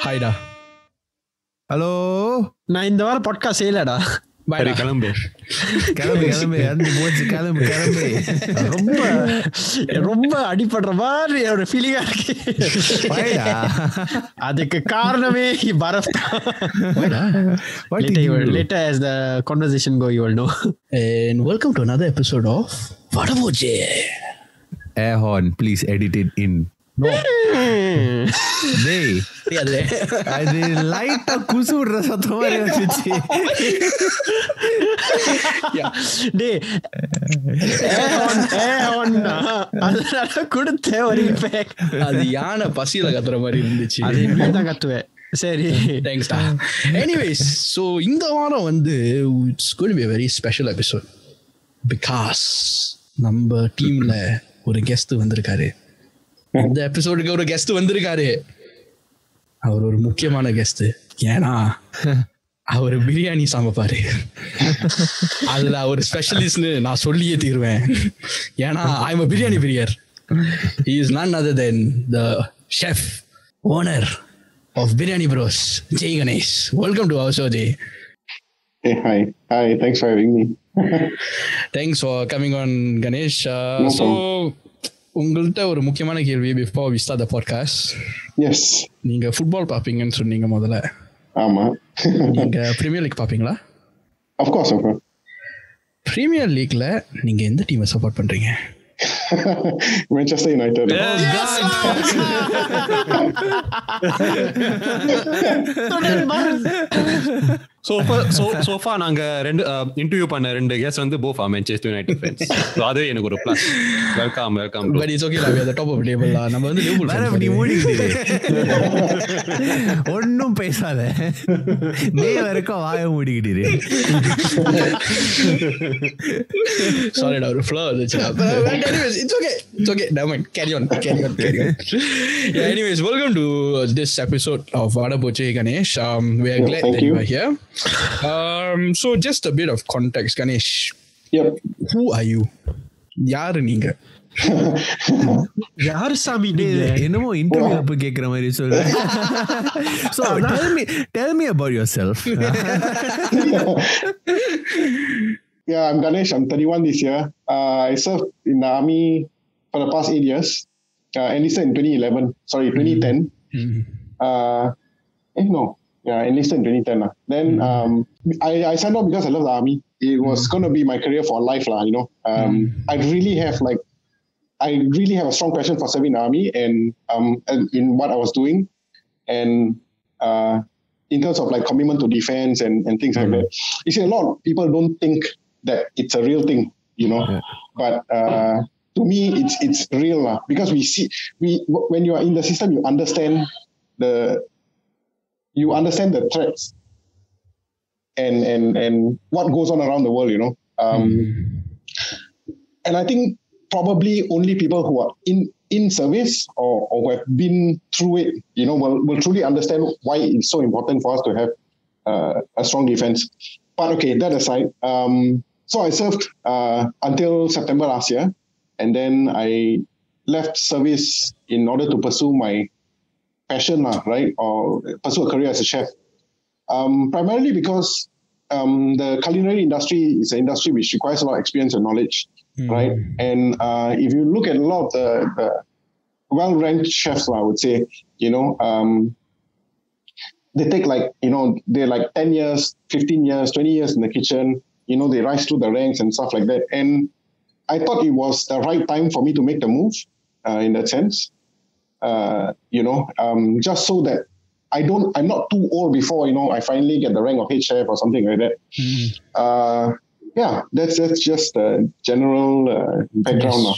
ஹாய்டா. Hello, நான் இந்த வாரம் பாட்காஸ்ட் செய்யலடா. கிளம்பு ரொம்ப ரொம்ப அடிபடுற மாதிரி ஒரு ஃபீலிங்கா இருக்கு. அதுக்கு காரணமே Bharat. Later as the conversation go, you will know. And welcome to another episode of Vadapoche. Air horn, please edit it in. No. டேய், அது லைட்டா குசு விடுற சத்தம் மாதிரி வந்துச்சு. டேய், அதனால கொடுத்த ஒரு இம்பேக்ட். அது யானை பசியில கத்துற மாதிரி இருந்துச்சு. அது தான் கத்துவேன். சரி, தேங்க்ஸ்டா. எனிவேஸ், ஸோ இந்த வாரம் வந்து it's going to be a very special episode because நம்ம டீம்ல ஒரு கெஸ்ட் வந்திருக்காரு. இந்த எபிசோடுக்கு ஒரு கெஸ்ட் வந்திருக்காரு. அவர் ஒரு முக்கியமான கெஸ்ட். ஏன்னா அவர் பிரியாணி சமைப்பாரு. அதுல அவர் ஸ்பெஷலிஸ்ட்னு நான் சொல்லியே தீருவேன். ஏன்னா ஐ எம் a பிரியாணி பிரியர். He is none other than the chef owner of Biriyanibros, Jai Ganesh. Welcome to our show, Jai. Hey, hi. Thanks for having me. Thanks for coming on, Ganesh. So, உங்கள்கிட்ட ஒரு முக்கியமான கேள்வி before we start the podcast. Yes. நீங்க football பாப்பீங்கன்னு சொன்னீங்க முதல்ல. ஆமா. நீங்க premier league பாப்பீங்களா? Of course. பிரீமியர் லீக்ல நீங்க எந்த டீமை சப்போர்ட் பண்றீங்க? Manchester United. So far நாங்க ரெண்டு இன்டர்வியூ பண்ண ரெண்டு கெஸ்ட் வந்து both are Manchester United fans. So அது எனக்கு ஒரு plus. Welcome bro. But it's okay, we are the top of the table. நம்ம வந்து லிவர்பூல் வேற நீ மூடிக்கிட்டு ஒன்னும் பேசாத. நீ வரைக்கும் வாய மூடிக்கிட்டு. Sorry, ஒரு ஃப்ளோ வந்துச்சு. Anyways, it's okay. Never mind. Carry on. Yeah, anyways, welcome to this episode of Vadapoche, Ganesh. We are glad that you are here. So just a bit of context, Ganesh. Yep. Who are you? யாரு நீங்க? யாரு சாமி நீங்க? என்னமோ இன்டர்வியூல போய் கேக்குற மாதிரி சொல்லு. So tell me about yourself. Yeah, I'm Ganesh. I'm 31 this year. I served in the army for the past 8 years. Enlisted in 2011. Sorry, 2010. No. Yeah, enlisted in 2010. Then I signed up because I love the army. It was going to be my career for life, you know. I really have a strong passion for serving the army and in what I was doing, and in terms of like commitment to defense and things like that. You see, a lot of people don't think that it's a real thing, you know. Yeah. But to me, it's real because when you are in the system, you understand the threats and what goes on around the world, you know. And I think probably only people who are in service or who have been through it, you know, will truly understand why it's so important for us to have a strong defense. But okay, that aside, so I served until September last year, and then I left service in order to pursue my passion, right, or pursue a career as a chef. Primarily because the culinary industry is an industry which requires a lot of experience and knowledge, right? And if you look at a lot of the well-ranked chefs, I would say, you know, they take like, you know, they're like 10 years, 15 years, 20 years in the kitchen, you know, they rise through the ranks and stuff like that. And I thought it was the right time for me to make the move in that sense, you know, just so that I'm not too old before, you know, I finally get the rank of head chef or something like that. Yeah, that's just the general background now.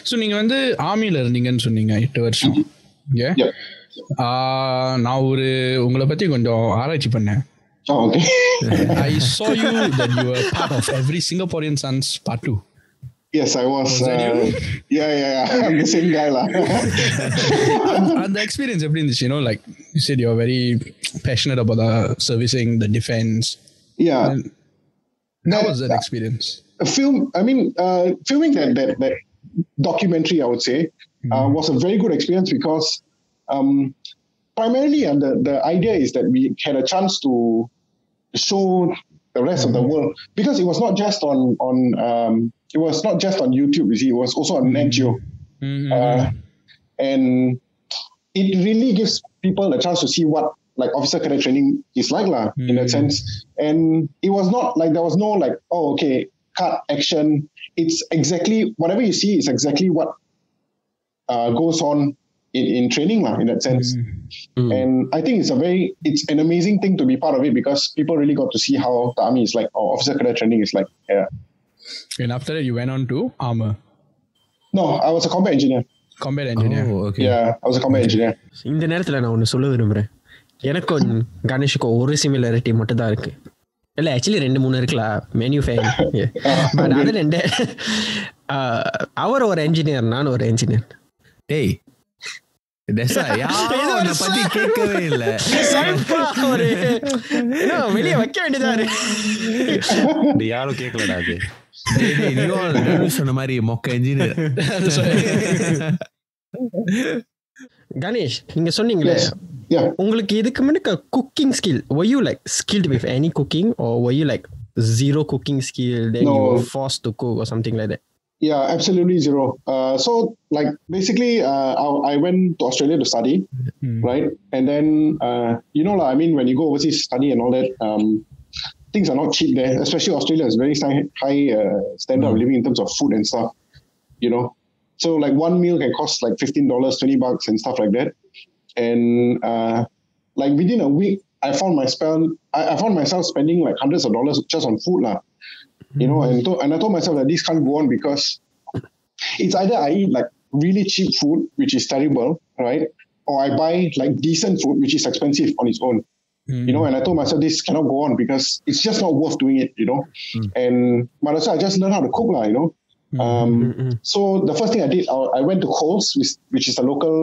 So நீங்க வந்து ஆர்மில இருந்தீங்கன்னு சொன்னீங்க 8 வருஷம். நான் உங்களை பத்தி கொஞ்சம் ஆராய்ச்சி பண்ணேன். Oh, okay. I saw you that you were part of every Singaporean Son's Part 2. Yes, I was. Yeah. I'm the same guy lah. And the experience, எப்படி இருந்துச்சு? You know, like you said, you're very passionate about the servicing, the defense. Yeah. How was that experience? Filming that documentary, I would say, was a very good experience because primarily the idea is that we had a chance to show the rest of the world, because it was not just on YouTube, you see, it was also on NGO. And it really gives people a chance to see what like officer cadet training is like in that sense. And it was not like, there was no like, oh, okay, cut action. It's exactly, whatever you see is exactly what goes on in training in that sense. And I think it's an amazing thing to be part of it, because people really got to see how the army is like, or officer cadet training is like. Yeah. And after that, you went on to armor. No, I was a combat engineer. Combat engineer. Oh, okay. Yeah, I was a combat engineer. இந்த நேரத்துல நான் ஒன்று சொல்ல விரும்புகிறேன். எனக்கும் கணேஷுக்கும் ஒரு similarity மட்டும் தான் இருக்கு. இல்லை ஆக்சுவலி 2-3 இருக்கலாம். Menu fan. பட் அது 2. அவர் ஒரு என்ஜினியர், நான் ஒரு என்ஜினியர். டேய் பத்தி கேட்கவே இல்ல. வெளியே வைக்க வேண்டியதாரு. யாரும் கேட்கலடா அது. சொன்ன மாதிரி மொக்க என்ஜினியர். கணேஷ், நீங்க சொன்னீங்களே உங்களுக்கு இதுக்கு முன்னாடி cooking skill, were you like skilled with any cooking or were you like zero cooking skill, then you were forced to cook or something like that? Yeah, absolutely zero. So like basically I went to Australia to study, right? And then I mean, when you go overseas to study and all that, things are not cheap there, especially Australia is very high standard of living in terms of food and stuff, so like one meal can cost like $15, $20 and stuff like that. And like within a week I found myself spending like hundreds of dollars just on food and I told myself that this can't go on, because it's either I eat like really cheap food which is terrible, right, or I buy like decent food which is expensive on its own. And I told myself this cannot go on, because it's just not worth doing it, and might as well I just learn how to cook so the first thing I did, I went to Coles, which is a local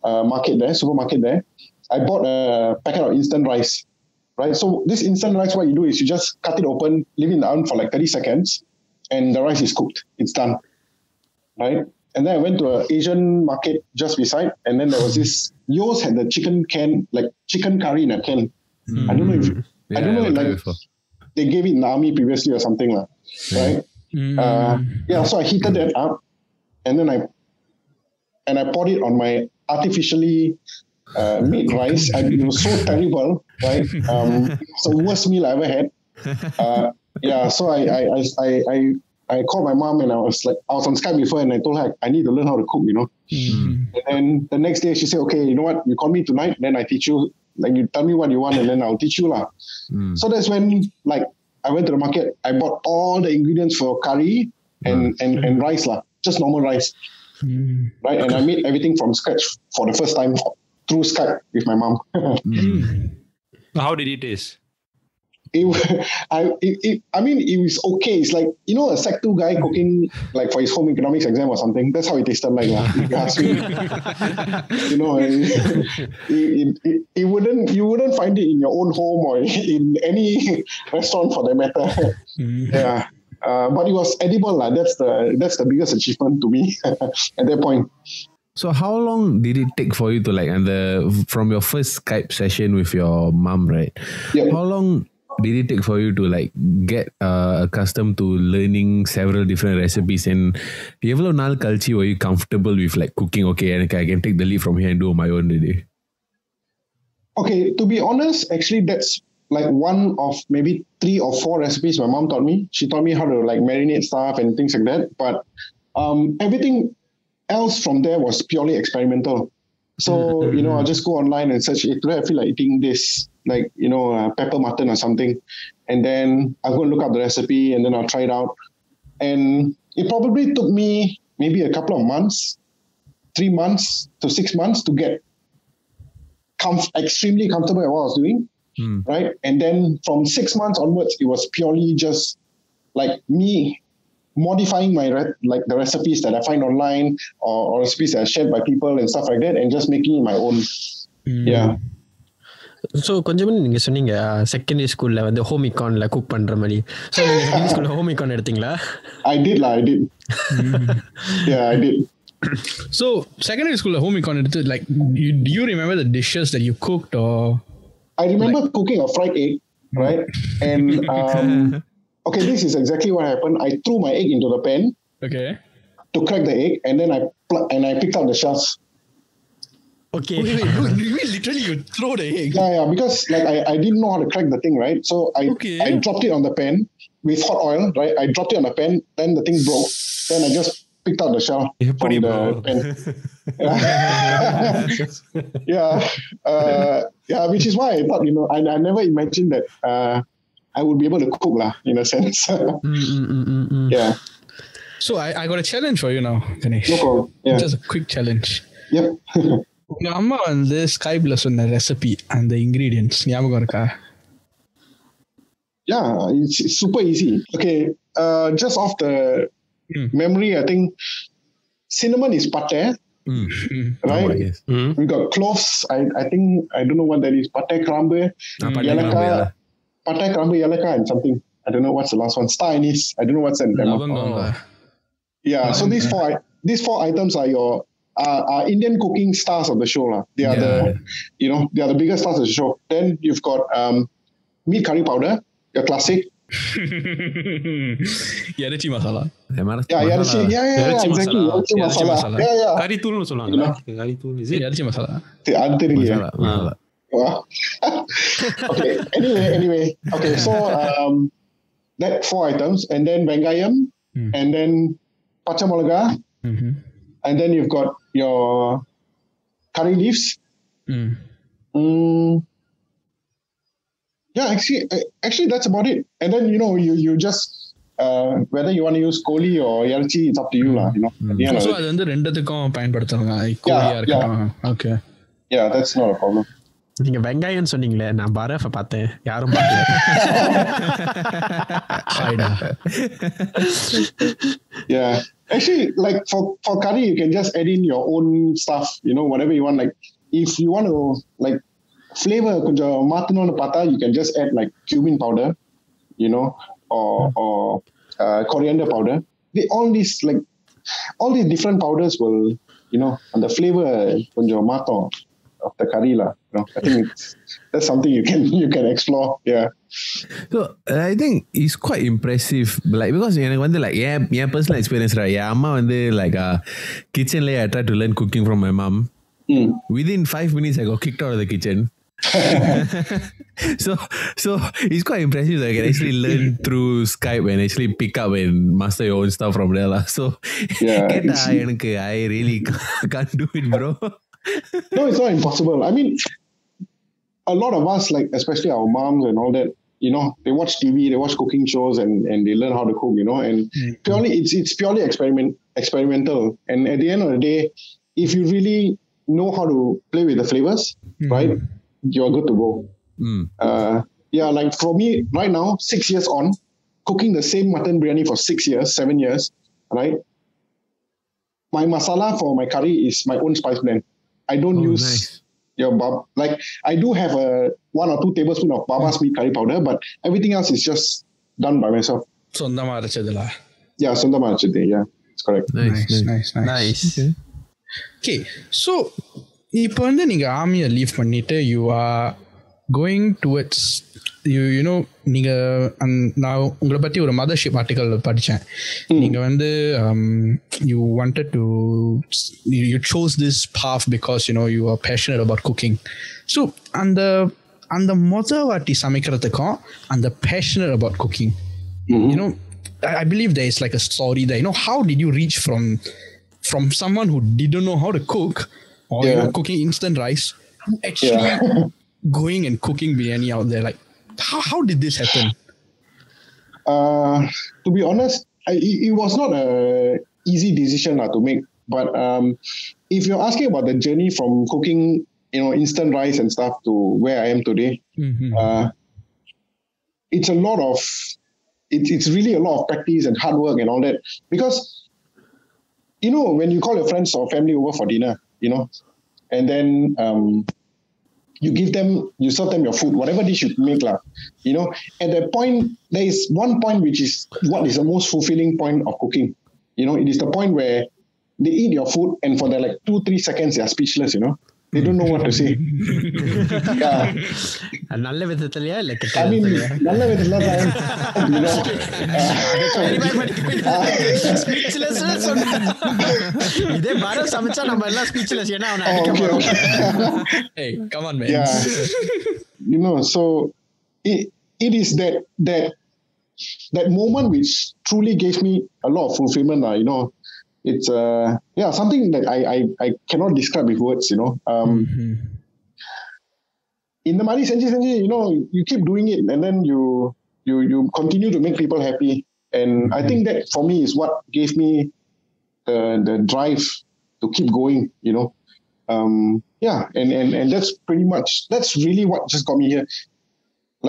supermarket there. I bought a packet of instant rice, right? So this instant rice, what you do is you just cut it open, leave it in the oven for like 30 seconds, and the rice is cooked. It's done, right? And then I went to an Asian market just beside, and then there was this, yours had the chicken can, like chicken curry in a can. I don't know if like they gave it in the army previously or something, right? So I heated that up, and then I poured it on my artificially made rice. It was so terrible, right? It's the worst meal I ever had. So I called my mom, and I was on Skype before, and I told her I need to learn how to cook, And then the next day she said, okay, you know what? You call me tonight, then I teach you. Like you tell me what you want, and then I'll teach you lah. So that's when like I went to the market. I bought all the ingredients for curry and rice lah, just normal rice, right? And I made everything from scratch for the first time through Skype with my mom. How did it taste? It was okay. It's like, a Sec 2 guy cooking like for his home economics exam or something. That's how it tasted like. If you ask me. You wouldn't find it in your own home or in any restaurant for that matter. Yeah. But it was edible. That's the biggest achievement to me at that point. So how long did it take for you to from your first Skype session with your mom, right? Yeah. How long did it take for you to get accustomed to learning several different recipes? And எவ்வளவு நாள் கழிச்சு were you comfortable with cooking? Okay, and I can take the lead from here and do my own today. Okay, to be honest, actually that's like one of maybe 3 or 4 recipes my mom taught me. She taught me how to marinate stuff and things like that. But everything else from there was purely experimental. So, I'll just go online and search, today I feel like eating this, pepper mutton or something. And then I'll go and look up the recipe, and then I'll try it out. And it probably took me maybe a couple of months, 3 months to 6 months to get extremely comfortable at what I was doing. Right. And then from 6 months onwards, it was purely just like me modifying my the recipes that I find online or recipes that are shared by people and stuff like that, and just making it my own. Yeah. So கொஞ்சம் நீங்க சொன்னீங்க secondary ஸ்கூல்ல வந்து home இக்கான்ல cook பண்ற மாதிரி. So நீங்க secondary ஸ்கூல்ல home icon எடுத்தீங்களா? I did. Yeah, I did. So secondary school home econ எடுத்து like do you remember the dishes that you cooked or? I remember cooking a fried egg, right? And okay, this is exactly what happened. I threw my egg into the pan. Okay. To crack the egg, and then I picked out the shells. Okay. Wait, you mean literally you throw the egg? Yeah, because like I didn't know how to crack the thing, right? So I dropped it on the pan with hot oil, right? I dropped it on the pan, then the thing broke. Then I just picked out the shell from the pan. Yeah, which is why I thought, I never imagined that I would be able to cook lah, in a sense. Yeah. So I got a challenge for you now, Ganesh. No problem. Yeah. Just a quick challenge. Yep. உங்க அம்மா வந்து ஸ்கைப்ல சொன்ன recipe அந்த ingredients ஞாபகம் இருக்கா? Yeah, it's super easy. Okay, just off the memory, I think cinnamon is pate, right? Oh, yes. We got cloves. I think I don't know what that is. Pate krambe, yalaka, pate krambe yalaka, and something. I don't know what's the last one. Star anise. I don't know what's in them. Yeah, so these four items are your Indian cooking stars of the show lah. They are they are the biggest stars of the show. Then you've got meat curry powder, your classic. இறைச்சி masala. Exactly. Iறைச்சி masala. Yeah. கறி தூள்னு சொல்லுவாங்க. கறி தூள் is it? இறைச்சி மசாலா. அது தெரியல. Okay. Anyway. Okay, so that 4 items, and then வெங்காயம், and then பச்சை மிளகா, and then you've got your curry leaves. Yeah, actually that's about it. And then you just whether you want to use koli or yarchi, it's up to you lah. So அது வந்து ரெண்டுத்துக்கும் பயன்படுத்துறாங்க. கோலியா இருக்கட்டும். Okay. Yeah, that's not a problem. நீங்க வெங்காயம் சொன்னீங்களே, நான் பரஃப பார்த்தேன், யாரும் பார்க்கல. Yeah, actually, like for curry, you can just add in your own stuff, whatever you want. Like if you want to like flavor கொஞ்சம் மாத்தணும்னு பார்த்தா, you can just add like cumin powder, or coriander powder. All these different powders will, and the flavor கொஞ்சம் மாத்தும் of the curry lah. I think that's something you can explore. Yeah. So I think it's quite impressive, like because எனக்கு வந்து like personal experience right. என் அம்மா வந்து like kitchenல I tried to learn cooking from my mom. Within 5 minutes I got kicked out of the kitchen. So it's quite impressive that I can actually learn through Skype and actually pick up and master your own stuff from there lah. So I really can't do it, bro. No, it's not impossible. I mean, a lot of us, like especially our moms and all that, they watch TV, they watch cooking shows, and they learn how to cook, and purely it's purely experimental. And at the end of the day, if you really know how to play with the flavors, right, you're good to go. Like for me right now, 6 years on, cooking the same mutton biryani for 7 years, right? My masala for my curry is my own spice blend. I don't use your like I do have 1 or 2 tablespoons of Baba's meat curry powder, but everything else is just done by myself. சொந்தமா அரைச்சதுல. Yeah, சொந்தமா அரைச்சது. Yeah, it's correct. Nice. Okay, so இப்போ வந்து நீங்க ஆர்மியை leave பண்ணிட்டு you are going towards நீங்க நான் உங்களை பற்றி ஒரு மதர்ஷிப் ஆர்டிக்கல் படித்தேன். நீங்க வந்து you wanted to you chose this path because you are passionate about cooking. So அந்த மொதல் வாட்டி சமைக்கிறதுக்கும் அந்த passionate about cooking, I believe there is like a story there. How did you reach from someone who didn't know how to cook or cooking instant rice to actually going and cooking biryani out there? Like how did this happen? To be honest, it was not a easy decision to make. But if you're asking about the journey from cooking, instant rice and stuff to where I am today, it's a lot of it's really a lot of practice and hard work and all that. Because when you call your friends or family over for dinner, and then you serve them your food, whatever dish you make lah. You know, at that point, there is one point which is what is the most fulfilling point of cooking. You know, it is the point where they eat your food and for the 2-3 seconds they are speechless. You know, they don't know what to say. Yeah. நல்ல விதத்துலயா இல்ல I mean, நல்ல விதத்துல தான். You know, இதே பாரா சமைச்சா நம்ம எல்லாம் speechless ஏன்னா அவனை அடிக்க போறோம். Hey, come on, man. Yeah. You know, so it is that moment which truly gave me a lot of fulfillment. You know, it's something that I cannot describe with words. You know, in the Mari Senji, you know, you keep doing it and then you continue to make people happy. And I think that for me is what gave me the drive to keep going, you know. And that's pretty much, that's really what just got me here,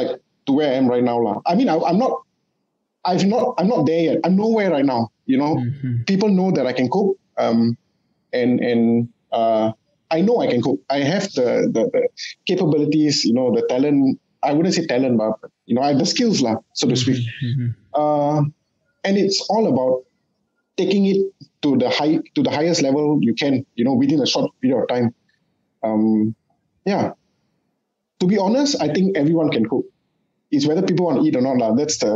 like to where I am right now. I mean, I'm not there yet. I'm nowhere right now, you know. People know that I can cook. I know I can cook. I have the capabilities, you know, the talent. I wouldn't say talent, but you know, I have the skills, so to speak. And it's all about taking it to the highest level you can, you know, within a short period of time. To be honest, I think everyone can cook. It's whether people want to eat or not. That's the.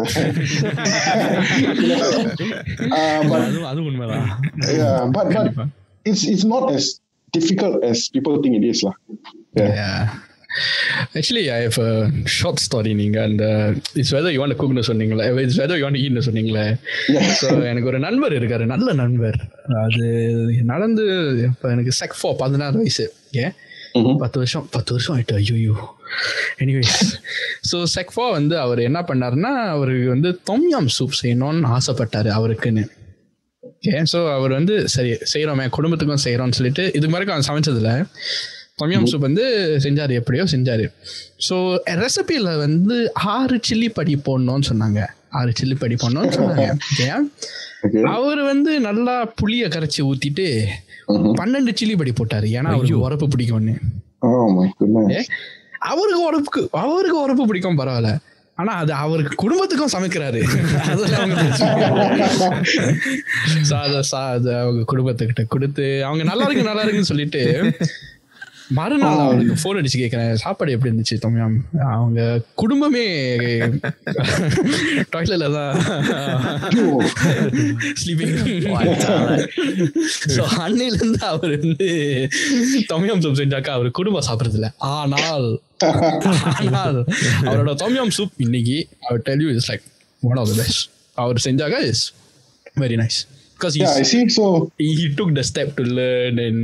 But it's not as difficult as people think it is. Yeah. Actually, I have a short story. And it's whether you want to cook or something. It's whether you want to eat or something. So, எனக்கு ஒரு நண்பர் இருக்காரு, நல்ல நண்பர். அது நடந்து இப்போ எனக்கு Sec 4 16 வயசு. 10 வருஷம் ஆயிட்டு. ஐயோ. எனிவேஸ், ஸோ Sec 4 வந்து அவர் என்ன பண்ணாருன்னா, அவருக்கு வந்து தொம்யம் சூப் செய்யணும்னு ஆசைப்பட்டாரு அவருக்குன்னு. ஸோ அவர் வந்து சரி செய்கிறோமே, குடும்பத்துக்கும் செய்கிறோம்னு சொல்லிட்டு இதுக்கு மாதிரி அவன் சமைச்சதில்ல. தொம்யம் சூப் வந்து செஞ்சார், எப்படியோ செஞ்சார். ஸோ ரெசிபியில் வந்து 6 சில்லி படி போடணும்னு சொன்னாங்க. 6 சில்லி படி போடணும்னு சொன்னாங்க. அவர் வந்து நல்லா புளியை கரைச்சி ஊற்றிட்டு 12 சில்லி படி போட்டார். ஏன்னா அவருக்கு உரப்பு பிடிக்கும்னு. அவருக்கு உரப்பு பிடிக்கும், பரவாயில்ல. ஆனா அது அவருக்கு குடும்பத்துக்கும் சமைக்கிறாரு. அதை அவங்க குடும்பத்துக்கிட்ட கொடுத்து அவங்க நல்லா இருக்குன்னு சொல்லிட்டு மறுநாள் அவனுக்கு போன் அடிச்சு கேட்கிறேன், சாப்பாடு எப்படி இருந்துச்சு தொம்யாம்? அவங்க குடும்பமே டாய்லெட்ல தான் ஸ்லீப்பிங். ஸோ அன்னையில இருந்து அவர் வந்து தொம்யாம் சூப் செஞ்சாக்கா அவர் குடும்பம் சாப்பிட்றது இல்லை. ஆனால் அவரோட தொம்யாம் சூப் இன்னைக்கு அவர் tell you is like one of the best. அவர் செஞ்சாக்கா is very nice. Because I see. So he took the step to learn and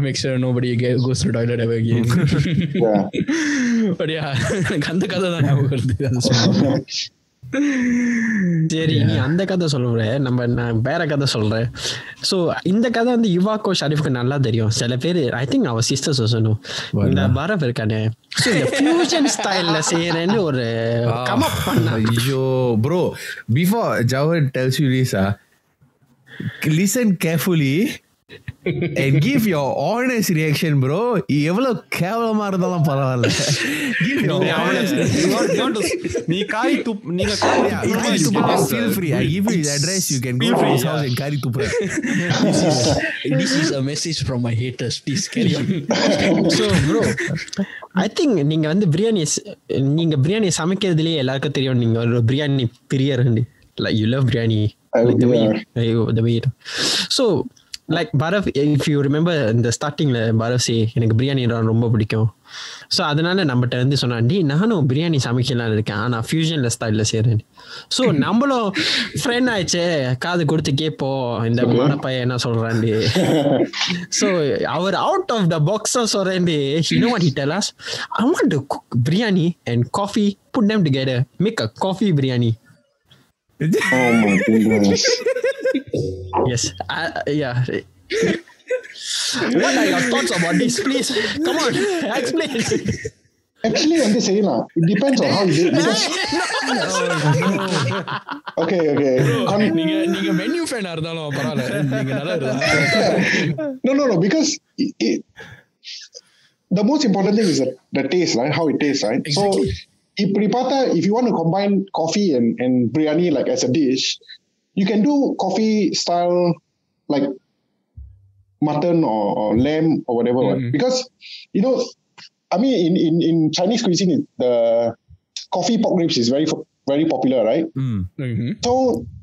make sure nobody goes to the toilet ever again. But அந்த கதை தான் ஞாபகம் வருது. சரி, நீ அந்த கதை சொல்ற, நான் வேற கதை சொல்றேன். ஸோ இந்த கதை வந்து யுவாக்கோ ஷரீஃப்க்கு நல்லா தெரியும். சில பேர் ஐ திங்க் அவர் சிஸ்டர்ஸ் சொல்லணும். இந்த பரப் இருக்கானே, இந்த ஃபியூஷன் ஸ்டைல்ல செய்யறேன்னு ஒரு கம் அப் பண்ண. ஐயோ bro, before Jawahar tells you this, listen carefully and give your honest reaction, bro. எவ்வளவு கேவலமா இருந்தாலும் பரவாயில்ல, give your honest. நீங்க feel free. I give you his address. You can go to his house and carry tupra. This is a message from my haters. Please carry on. So bro, I think நீங்க வந்து பிரியாணி சமைக்கிறதுலயே எல்லாருக்கும் தெரியும் நீங்க ஒரு பிரியாணி பிரியர். Like you love biryani, like the way it. So like Barav, if you remember in the starting Barav say எனக்கு பிரியாணி ரொம்ப பிடிக்கும். ஸோ அதனால நம்மகிட்ட வந்து சொன்னாண்டி, நானும் பிரியாணி சமைக்கலான்னு இருக்கேன், ஆனால் ஃபியூஷன்ல ஸ்டைலில் செய்கிறேன். ஸோ நம்மளும் ஃப்ரெண்ட் ஆயிடுச்சு, காது கொடுத்து கேட்போம் இந்த மனப்பையன் என்ன சொல்கிறாண்டி. ஸோ அவர் அவுட் ஆஃப் த பாக்ஸாக சொல்கிறேன்டி. You know what he tell us? I want to cook biryani and coffee, put them together, make a coffee biryani. Oh my goodness. Yes. Yeah. What are your thoughts about this? Please, come on, explain. Actually, I'm just saying it depends on how you do it. Okay. நீங்க menu ஃபேனா இருந்தாலும் பரவாயில்ல, நீங்க நல்லா இருந்தா. No, because the most important thing is the taste, right? How it tastes, right? Exactly. So if you want to combine coffee and biryani like as a dish, you can do coffee style like mutton or lamb or whatever, right? Because I mean in Chinese cuisine the coffee pork ribs is very very popular, right? So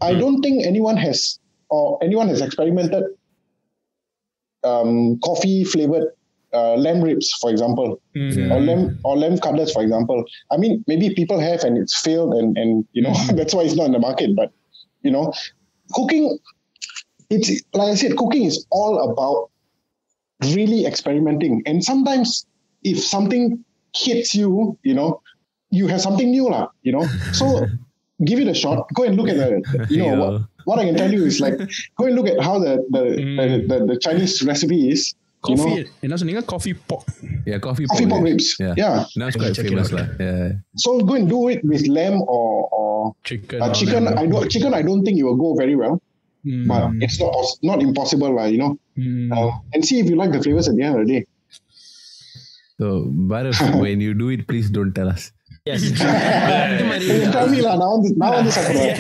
I don't think anyone has experimented coffee flavored lamb ribs, for example, or lamb cutlets, for example. I mean, maybe people have and it's failed, and that's why it's not in the market. But cooking, it's like I said, cooking is all about really experimenting. And sometimes, if something hits you, you have something new, lah. So give it a shot. Go and look at what I can tell you is like go and look at how the Chinese recipe is. Coffee, coffee pork. Yeah, coffee pork ribs. Yeah. Now it's quite famous. Yeah. So go and do it with lamb or chicken. Chicken, I don't think it will go very well. But it's not impossible, and see if you like the flavors at the end of the day. So, Bharat, when you do it, please don't tell us. Yes. Tell me lah. Now on the support.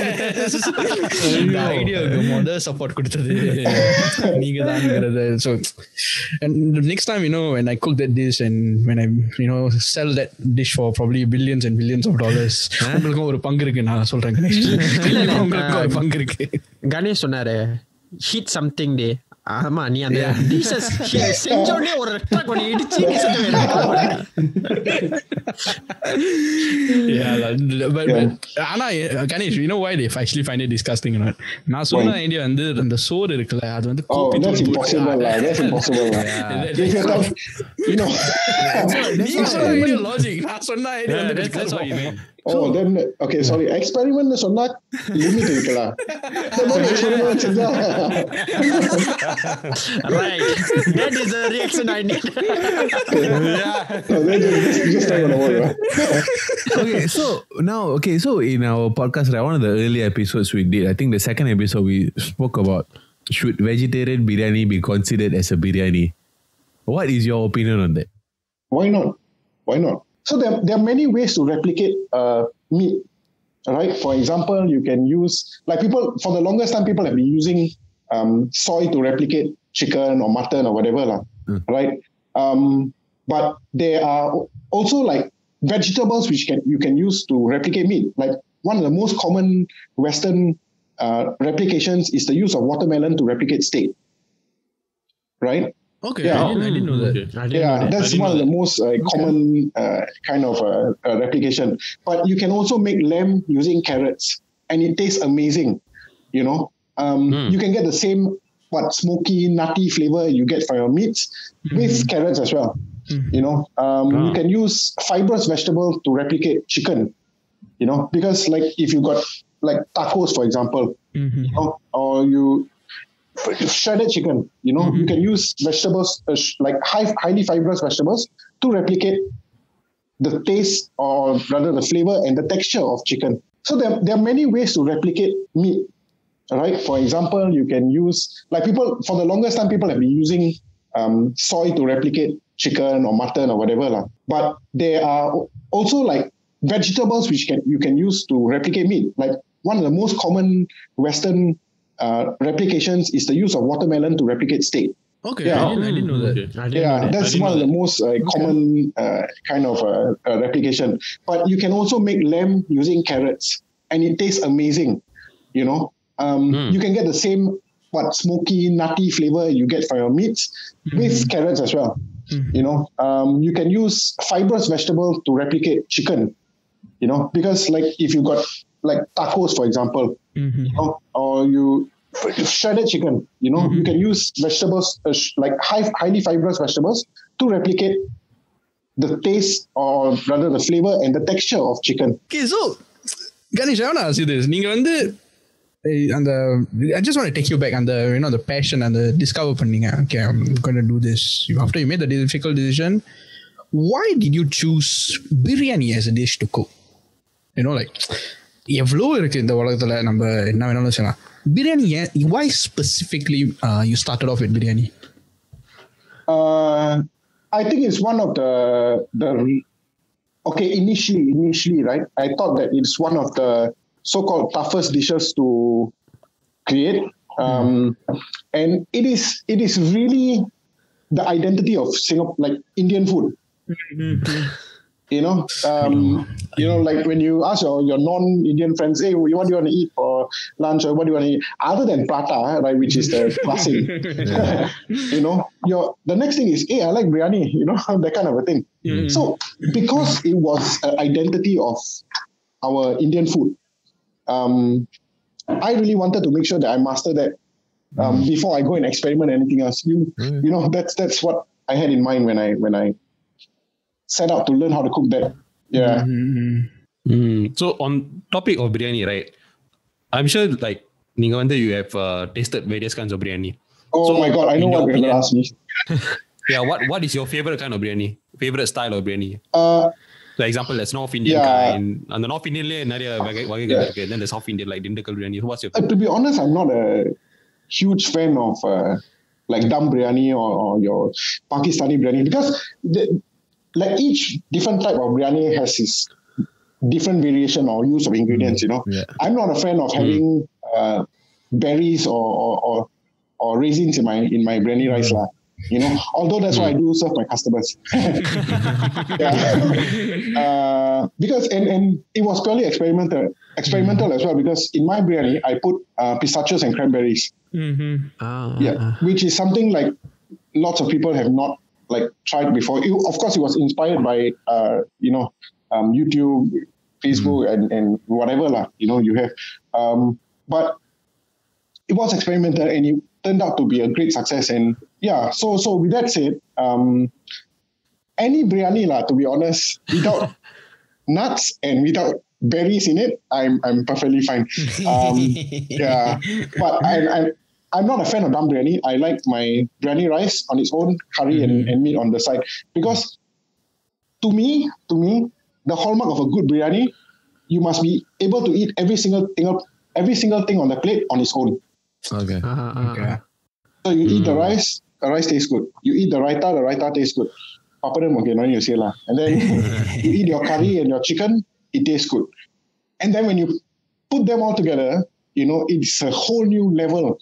The idea model support கொடுத்தது நீங்க தான்ங்கறது. So and the next time when I cook that dish and when I sell that dish for probably billions and billions of dollars, உங்களுக்கு ஒரு பங்கு இருக்கு நான் சொல்றேன் Ganesh. உங்களுக்கு ஒரு பங்கு இருக்கு. Ganesh சொன்னாரு hit something day. ஆமா நீ அந்த டிஷஸ் செஞ்சோடனே ஒரு ட்ரக் ஒன்னு இடிச்சு நீ செஞ்ச ஆனா Ganesh, you know why they actually find it disgusting or not? நான் சொன்ன ஐடியா வந்து அந்த சோறு இருக்குல்ல அது வந்து கோபி that's impossible lah. நீங்க சொன்ன ஐடியா லாஜிக் நான் சொன்ன ஐடியா வந்து that's what you mean. Then okay, sorry, experiment சொன்னா லிமிட் இருக்கலாம். Right, that is the reaction I need. Just not gonna work. So in our podcast, one of the early episodes we did, I think the second episode we spoke about should vegetarian biryani be considered as a biryani. What is your opinion on that? Why not? So there are many ways to replicate meat, right? For example, you can use, like for the longest time, people have been using soy to replicate chicken or mutton or whatever, right? But there are also like vegetables which you can use to replicate meat. Like one of the most common Western replications is the use of watermelon to replicate steak, right? Okay, yeah. I didn't know that. That's one of the most common kind of replication. But you can also make lamb using carrots, and it tastes amazing. You can get the same smoky, nutty flavor you get from your meats with carrots as well. You can use fibrous vegetables to replicate chicken. Because like if you got like tacos, for example, or you shredded chicken, you can use vegetables like highly fibrous vegetables to replicate the taste or rather the flavor and the texture of chicken. So there are many ways to replicate meat, right? For example, you can use for the longest time people have been using soy to replicate chicken or mutton or whatever, but there are also like vegetables which you can use to replicate meat. Like one of the most common Western replications is the use of watermelon to replicate steak. Okay, I didn't know that. That's one of the most common kind of replication. But you can also make lamb using carrots, and it tastes amazing. You can get the same smoky, nutty flavor you get from your meats with carrots as well. You can use fibrous vegetables to replicate chicken. Because like if you got like tacos, for example, or you shredded chicken, you can use vegetables like highly fibrous vegetables to replicate the taste or rather the flavor and the texture of chicken. Okay, so Ganesh, I want to ask you this. I just want to take you back on the passion and the discover panninga. Okay, I'm going to do this. After you made the difficult decision, why did you choose biryani as a dish to cook? Like எவ்வளோ இருக்கு இந்த உலகத்துல நம்ம என்ன வேணாலும் சொல்லலாம். Biryani, why specifically you started off with biryani? I think it's one of the okay, initially, right? I thought that it's one of the so-called toughest dishes to create. And it is really the identity of Singapore, like Indian food. You know, like when you ask your non-Indian friends, hey, what do you want to eat for lunch, or what do you want to eat? Other than prata, right, which is the classic. The next thing is, hey, I like biryani, that kind of a thing. So because it was an identity of our Indian food, I really wanted to make sure that I master that before I go and experiment anything else. That's what I had in mind when I set out to learn how to cook that. Yeah. So on topic of biryani, right? I'm sure like you have tasted various kinds of biryani. Oh so, my God, I know what you're going to ask me. Yeah, what is your favorite kind of biryani? Favorite style of biryani? For example, there's North Indian kind. And the North Indian then there's South Indian like Dindakal biryani. So what's your favorite? To be honest, I'm not a huge fan of like dum biryani or your Pakistani biryani, because like each different type of biryani has its different variation or use of ingredients, Yeah. I'm not a fan of having berries or raisins in my biryani rice lah. Although that's what I do serve my customers. Because and it was purely experimental as well, because in my biryani I put pistachios and cranberries. Which is something like lots of people have not like tried before. Of course, it was inspired by YouTube, Facebook, and whatever lah. You have, but it was experimental and it turned out to be a great success. And yeah, so with that said, any biryani lah, to be honest, without nuts and without berries in it, I'm perfectly fine. But I'm not a fan of dum biryani. I like my biryani rice on its own, curry and meat on the side. Because to me, the hallmark of a good biryani, you must be able to eat every single thing on the plate on its own. Okay. Okay. So you eat the rice tastes good. You eat the raita tastes good. Papadum, okay, no need to say lah. And then you eat your curry and your chicken, it tastes good. And then when you put them all together, it's a whole new level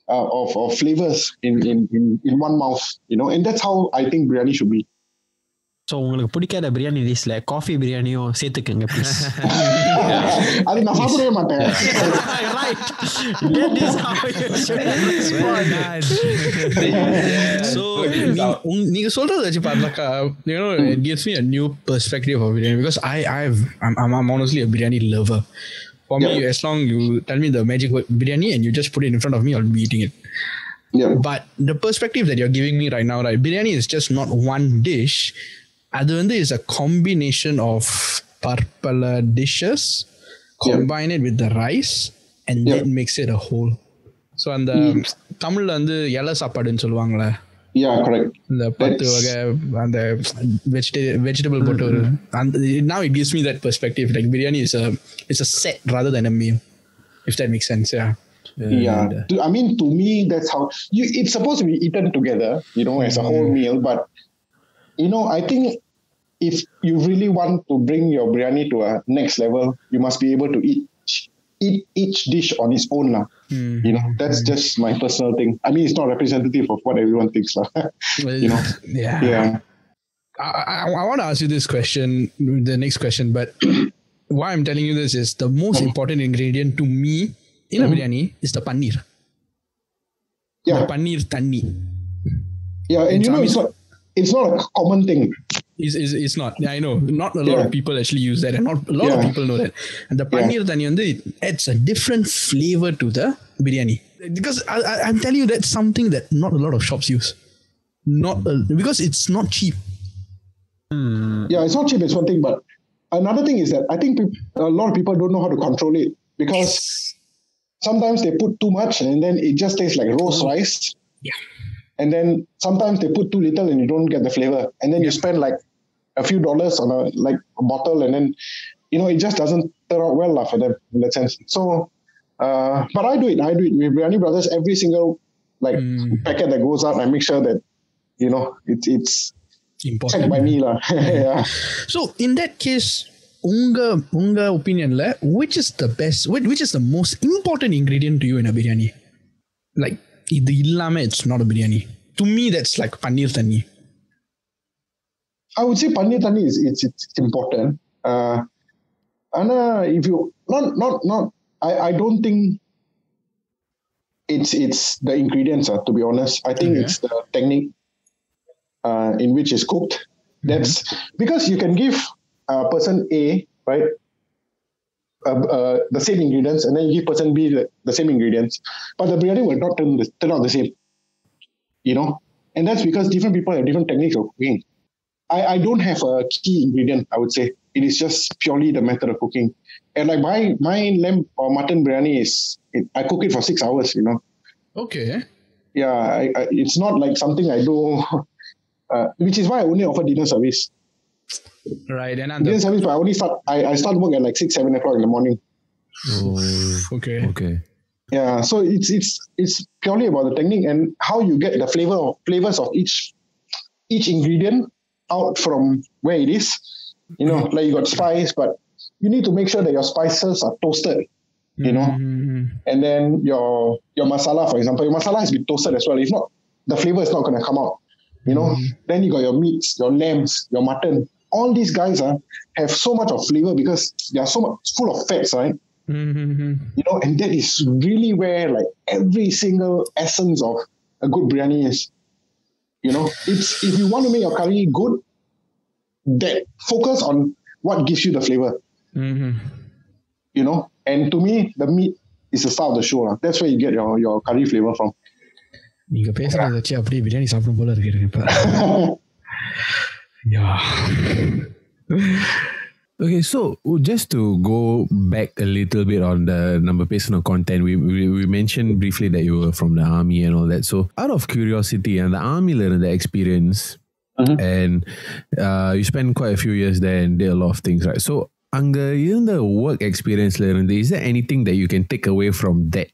of flavors in one mouth, and that's how I think biryani should be. So உங்களுக்கு பிடிக்காத பிரியாணி லிஸ்ட்ல coffee பிரியாணியும் சேர்த்துக்கங்க please. அது நான் சாப்பிடவே மாட்டேன். That is how you should respond. So நீங்க சொல்றத வச்சு பார்த்தாக்கா, it gives me a new perspective of biryani, because I'm honestly a biryani lover. For me, as long you tell me the magic word biryani and you just put it in front of me, I'll be eating it. Yeah. But the perspective that you're giving me right now, right? Biryani is just not one dish. அது is a combination of பற்பல dishes, combine it with the rice, and then mix it a whole. So அந்த தமிழ்ல இலை சாப்பாடுன்னு சொல்லுவாங்களே. Yeah, correct. இந்த 10 வகை அந்த vegetable போட்டு ஒரு now it gives me that perspective, like biryani is a set rather than a meal, if that makes sense. I mean, to me, that's how it's supposed to be eaten together, as a whole meal. But I think if you really want to bring your biryani to a next level, you must be able to eat each dish on its own lah. That's just my personal thing. I mean, it's not representative of what everyone thinks lah. Yeah. I want to ask you this question, the next question, but why I'm telling you this is the most important ingredient to me in a biryani is the paneer. Yeah. The paneer tanni. Yeah, and it's not a common thing. It's not. I know. Not a lot of people actually use that, and not a lot of people know that. And the paneer tanni it adds a different flavor to the biryani. Because I'm telling you, that's something that not a lot of shops use. Because it's not cheap. Yeah, it's not cheap. It's one thing, but another thing is that I think a lot of people don't know how to control it, because sometimes they put too much and then it just tastes like roast rice. Yeah. And then sometimes they put too little and you don't get the flavor. And then you spend like a few dollars on a bottle, and then, it just doesn't turn out well for them in that sense. So, but I do it with Biryani Brothers. Every single packet that goes out, I make sure that, important. Checked by me lah. Yeah. So in that case, unga opinion la, which is the best, which is the most important ingredient to you in a biryani? Like, idu illama it's not a biryani. To me, that's like paneer thanni. I would say paneer thanni is it's important. And if you not I don't think it's the ingredients, to be honest. I think it's the technique in which it's cooked. That's because you can give person A, right, the same ingredients, and then you give person B the same ingredients, but the biryani will not turn out the same, and that's because different people have different techniques of cooking. I don't have a key ingredient, I would say. It is just purely the method of cooking. And like my lamb or mutton biryani I cook it for 6 hours, Okay. Yeah, it's not like something I do, which is why I only offer dinner service. Right. And dinner service, but I start work at like 6, 7 o'clock in the morning. Oh, okay. Yeah, so it's purely about the technique and how you get the flavors of each ingredient out from where it is. Like you got spice, but you need to make sure that your spices are toasted, and then your masala, for example, your masala has been toasted as well. If not, the flavor is not going to come out, Then you got your meats, your lambs, your mutton. All these guys have so much of flavor because they are so much full of fats, right? And that is really where like every single essence of a good biryani is. It's if you want to make your curry good, that focus on what gives you the flavor. And to me, the meat is the star of the show. That's where you get your curry flavor from. நீங்க பேசுறத வச்சு அப்படியே பிரியாணி சாப்பிடும் போல இருக்கு இப்ப. Yeah. Okay, so just to go back a little bit on the number personal content, we mentioned briefly that you were from the army and all that. So out of curiosity, and the army learned the experience, and you spent quite a few years there and did a lot of things, right? So anga irundha work experience la irundha, is there anything that you can take away from that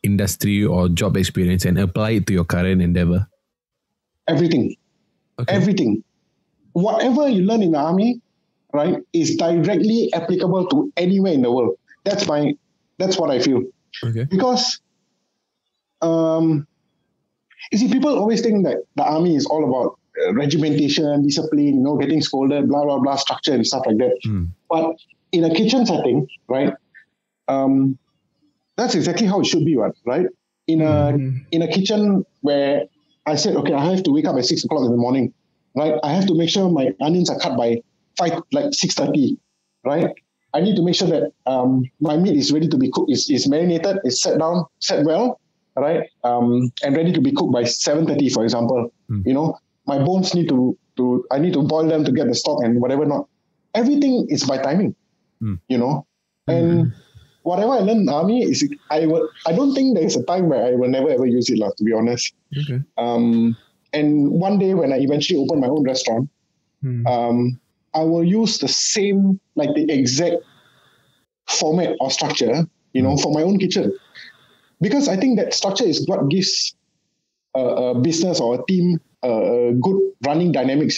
industry or job experience and apply it to your current endeavor? Everything. Whatever you learn in the army, right, is directly applicable to anywhere in the world. That's what I feel. Okay. Because, you see, people always think that the army is all about regimentation, discipline, getting scolded, blah, blah, blah, structure and stuff like that. But in a kitchen setting, right, that's exactly how it should be, right? In a kitchen where I said, okay, I have to wake up at 6 o'clock in the morning, right? I have to make sure my onions are cut by 6:30, right? I need to make sure that my meat is ready to be cooked, is marinated, is set well, right? And ready to be cooked by 7:30, for example. My bones need I need to boil them to get the stock and whatever not. Everything is by timing, And whatever I learned in the army I don't think there is a time where I will never ever use it, to be honest. Okay. And one day when I eventually open my own restaurant, I will use the same, like the exact format or structure, for my own kitchen. Because I think that structure is what gives a business or a team good running dynamics,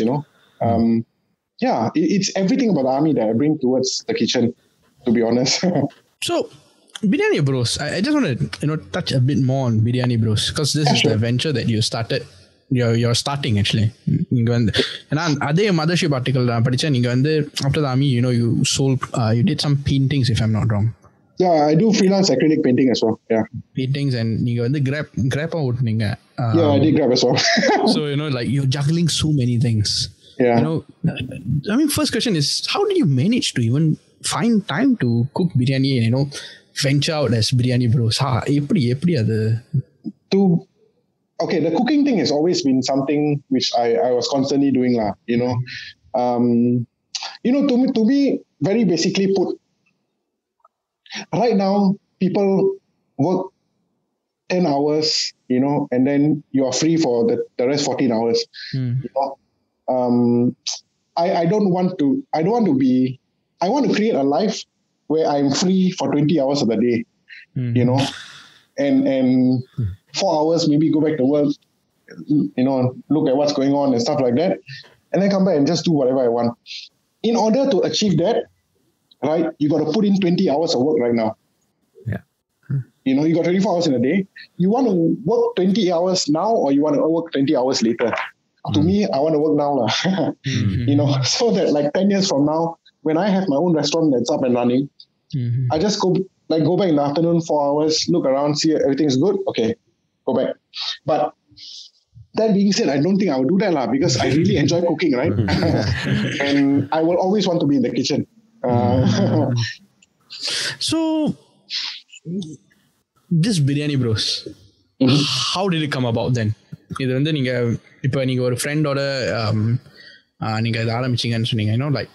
it's everything about the army that I bring towards the kitchen, to be honest. So, Biriyanibros, I just want to touch a bit more on Biriyanibros because this is the venture that you started. You're starting actually. And அதே mothership article நான் படிச்சேன். நீங்க after the army, you sold, you did some paintings, if I'm not wrong. Yeah, I do freelance acrylic painting as well. Yeah, paintings, and நீங்க grab ஓட்டுனீங்க. Yeah, I did grab as well. So like you're juggling so many things. Yeah. I mean, first question is, how did you manage to even find time to cook biryani and venture out as Biriyanibros? எப்படி அது? Okay, the cooking thing has always been something which I was constantly doing lah. To me, very basically put, right now people work 10 hours, and then you are free for the rest 14 hours. I don't want to be. I want to create a life where I'm free for 20 hours of the day, and 4 hours maybe go back to work, look at what's going on and stuff like that. and then come back and just do whatever I want. In order to achieve that, right, you got to put in 20 hours of work right now. Yeah. You got 24 hours in a day. You want to work 20 hours now, or you want to work 20 hours later? To me, I want to work now. So that like 10 years from now, when I have my own restaurant that's up and running, I just go back in the afternoon, 4 hours, look around, see everything's good. Okay, go back. But that being said, I don't think I will do that because I really enjoy cooking, right? And I will always want to be in the kitchen. So, this Biriyanibros, how did it come about then? இது வந்து நீங்க ஒரு ஃப்ரெண்டோட நீங்க இதை ஆரம்பிச்சீங்கன்னு சொன்னீங்க, like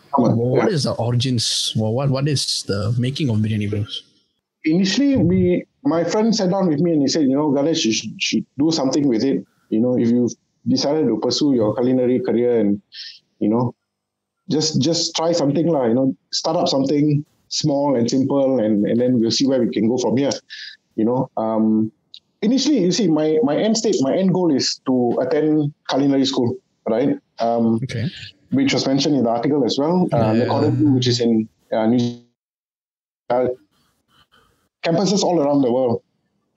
what is the origins, what is the making of Biriyanibros? Initially, my friend sat down with me and he said, Ganesh, you should do something with it. If you've decided to pursue your culinary career and, just try something start up something small and simple and then we'll see where we can go from here. Initially, you see, my end goal is to attend culinary school, right? Okay. Which was mentioned in the article as well. Which is in New Zealand. Campuses all around the world,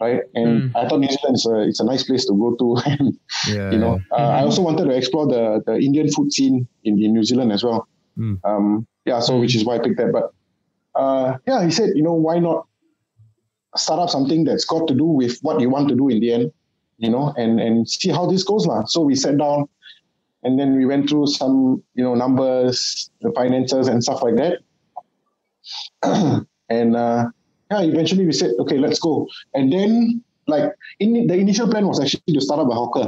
right? And I thought New Zealand it's a nice place to go to. I also wanted to explore the Indian food scene in New Zealand as well. So which is why I picked that. But he said, why not start up something that's got to do with what you want to do in the end, and see how this goes. So we sat down and then we went through some, numbers, the finances and stuff like that. And eventually we said, okay, let's go. And then the initial plan was actually to start up a hawker,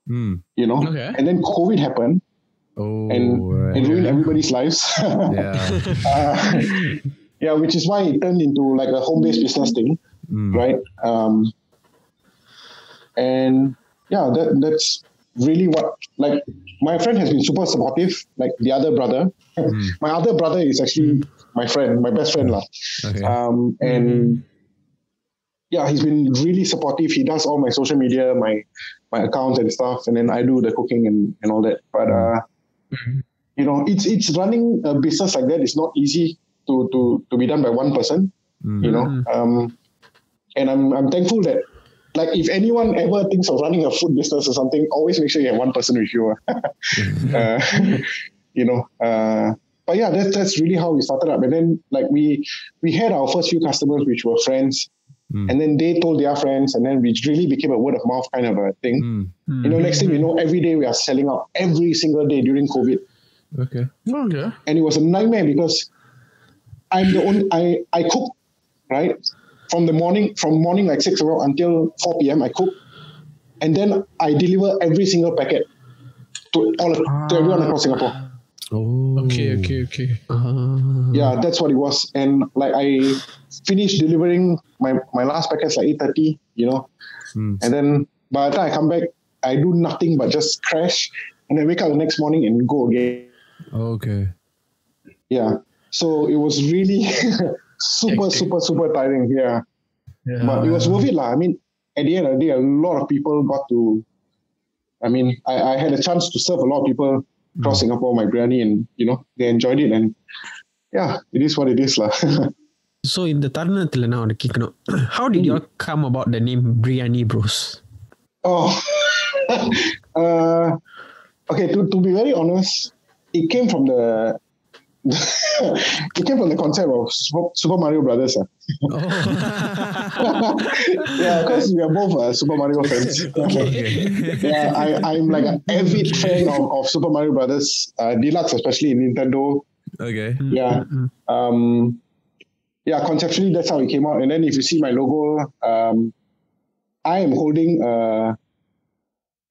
Okay. And then COVID happened. And it ruined everybody's lives. Which is why it turned into like a home-based business thing, right? That's really what, like, my friend has been super supportive, like the other brother. My other brother is actually my friend, my best friend. Okay. He's been really supportive. He does all my social media, my accounts and stuff, and then I do the cooking and all that. But, it's running a business like that. It's not easy to be done by one person, and I'm thankful that, like, if anyone ever thinks of running a food business or something, always make sure you have one person with you. But yeah, that's really how we started up. And then like we had our first few customers, which were friends, and then they told their friends, and then we really became a word of mouth kind of a thing. Next thing we know, every day we are selling out every single day during COVID. Okay. And it was a nightmare because I'm the only, I cook, right? From morning like 6 o'clock until 4 p.m. I cook. And then I deliver every single packet to everyone across Singapore. Oh. Okay. Yeah, that's what it was. And like I finished delivering my last packets like 8:30, And then by the time I come back, I do nothing but just crash and then wake up the next morning and go again. Okay. Yeah. So it was really super tiring. Yeah. But it was worth it. I mean, at the end of the day, a lot of people got to, I had a chance to serve a lot of people across Singapore, my biryani, and, they enjoyed it. And yeah, it is what it is. So in the தருணத்துல நான் உனக்கு கேட்கணும், how did you all come about the name Biriyanibros? Okay, to be very honest, it came from the concept of Super Mario Brothers. Because we are both Super Mario fans. I'm like an avid fan of Super Mario Brothers, Deluxe, especially in Nintendo. Okay. Conceptually that's how it came out. And then if you see my logo, I am holding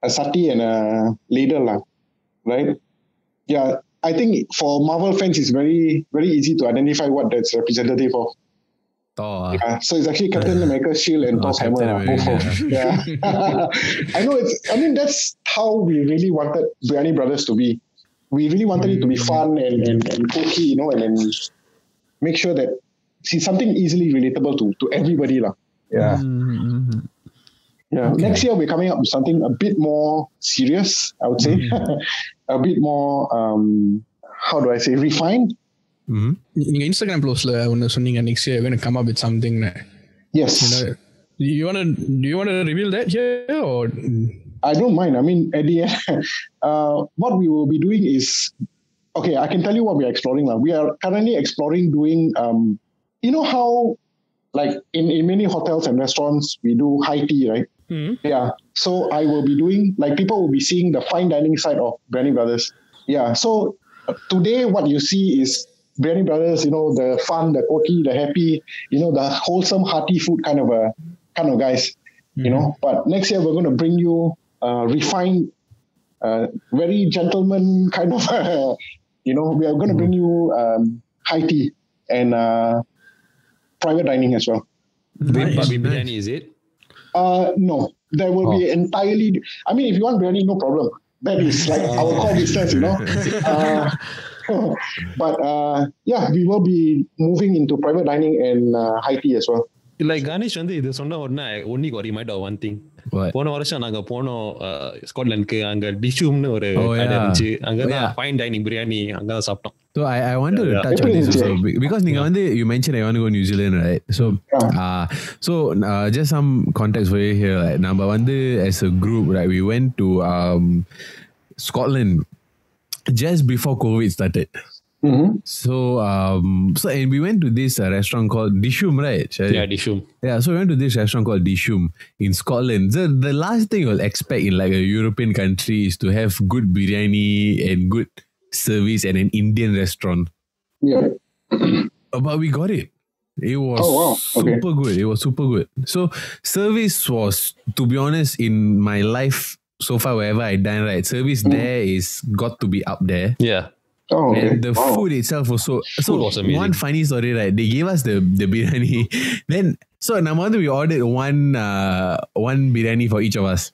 a sati and a ladle, right? Yeah, I think for Marvel fans, it's very, very easy to identify what that's representative of. Thor. So it's actually Captain America's shield and Thor's hammer. I know that's how we really wanted Biriyanibrothers to be. We really wanted it to be fun and quirky, and then make sure that it's something easily relatable to everybody. Yeah. Yeah. Okay. Next year we're coming up with something a bit more serious, I would say. a bit more, how do I say, refined. நீங்க Instagram போஸ்ட்ல ஒன்னு சொன்னீங்க next year we're going to come up with something. Yes. Do you want to reveal that here or? I don't mind. I mean, at the end, what we will be doing is, okay, I can tell you what we are exploring now. We are currently exploring doing, you know how, like in many hotels and restaurants, we do high tea, right? Yeah. So I will be doing, like people will be seeing the fine dining side of Biriyanibros. Yeah. So today what you see is Biriyanibros, the fun, the quirky, the happy, the wholesome, hearty food kind of guys, But next year we're going to bring you refined, very gentleman kind of, we are going to bring you high tea and private dining as well. Biryani, is it? No, there will be entirely. I mean, if you want biryani, no problem. That is like our core business, But yeah, we will be moving into private dining and high tea as well. Like Ganesh வந்து இது சொன்ன உடனே only got remind of one thing. போன வருஷம் நாங்க போனோம் ஸ்காட்லாந்துக்கு, அங்க டிஷூம்னு ஒரு கடை இருந்துச்சு, அங்கதான் ஃபைன் டைனிங் பிரியாணி அங்கதான் சாப்பிட்டோம். So I wanted to touch on this also because நீங்க வந்து you mentioned I want to go New Zealand, right? So just some context for you here. நம்ம வந்து as a group, right, we went to Scotland just before COVID started. So and we went to this restaurant called Dishoom, right? Yeah, Dishoom. Yeah, so we went to this restaurant called Dishoom in Scotland. So the last thing you'll expect in like a European country is to have good biryani and good service at an Indian restaurant. Yeah. But we got it. It was super good. It was super good. So service was, to be honest, in my life so far wherever I dine, right, service there is got to be up there. Yeah. Oh, okay. And the food itself was so was amazing. One funny story, right? They gave us the biryani. Then we ordered one biryani for each of us.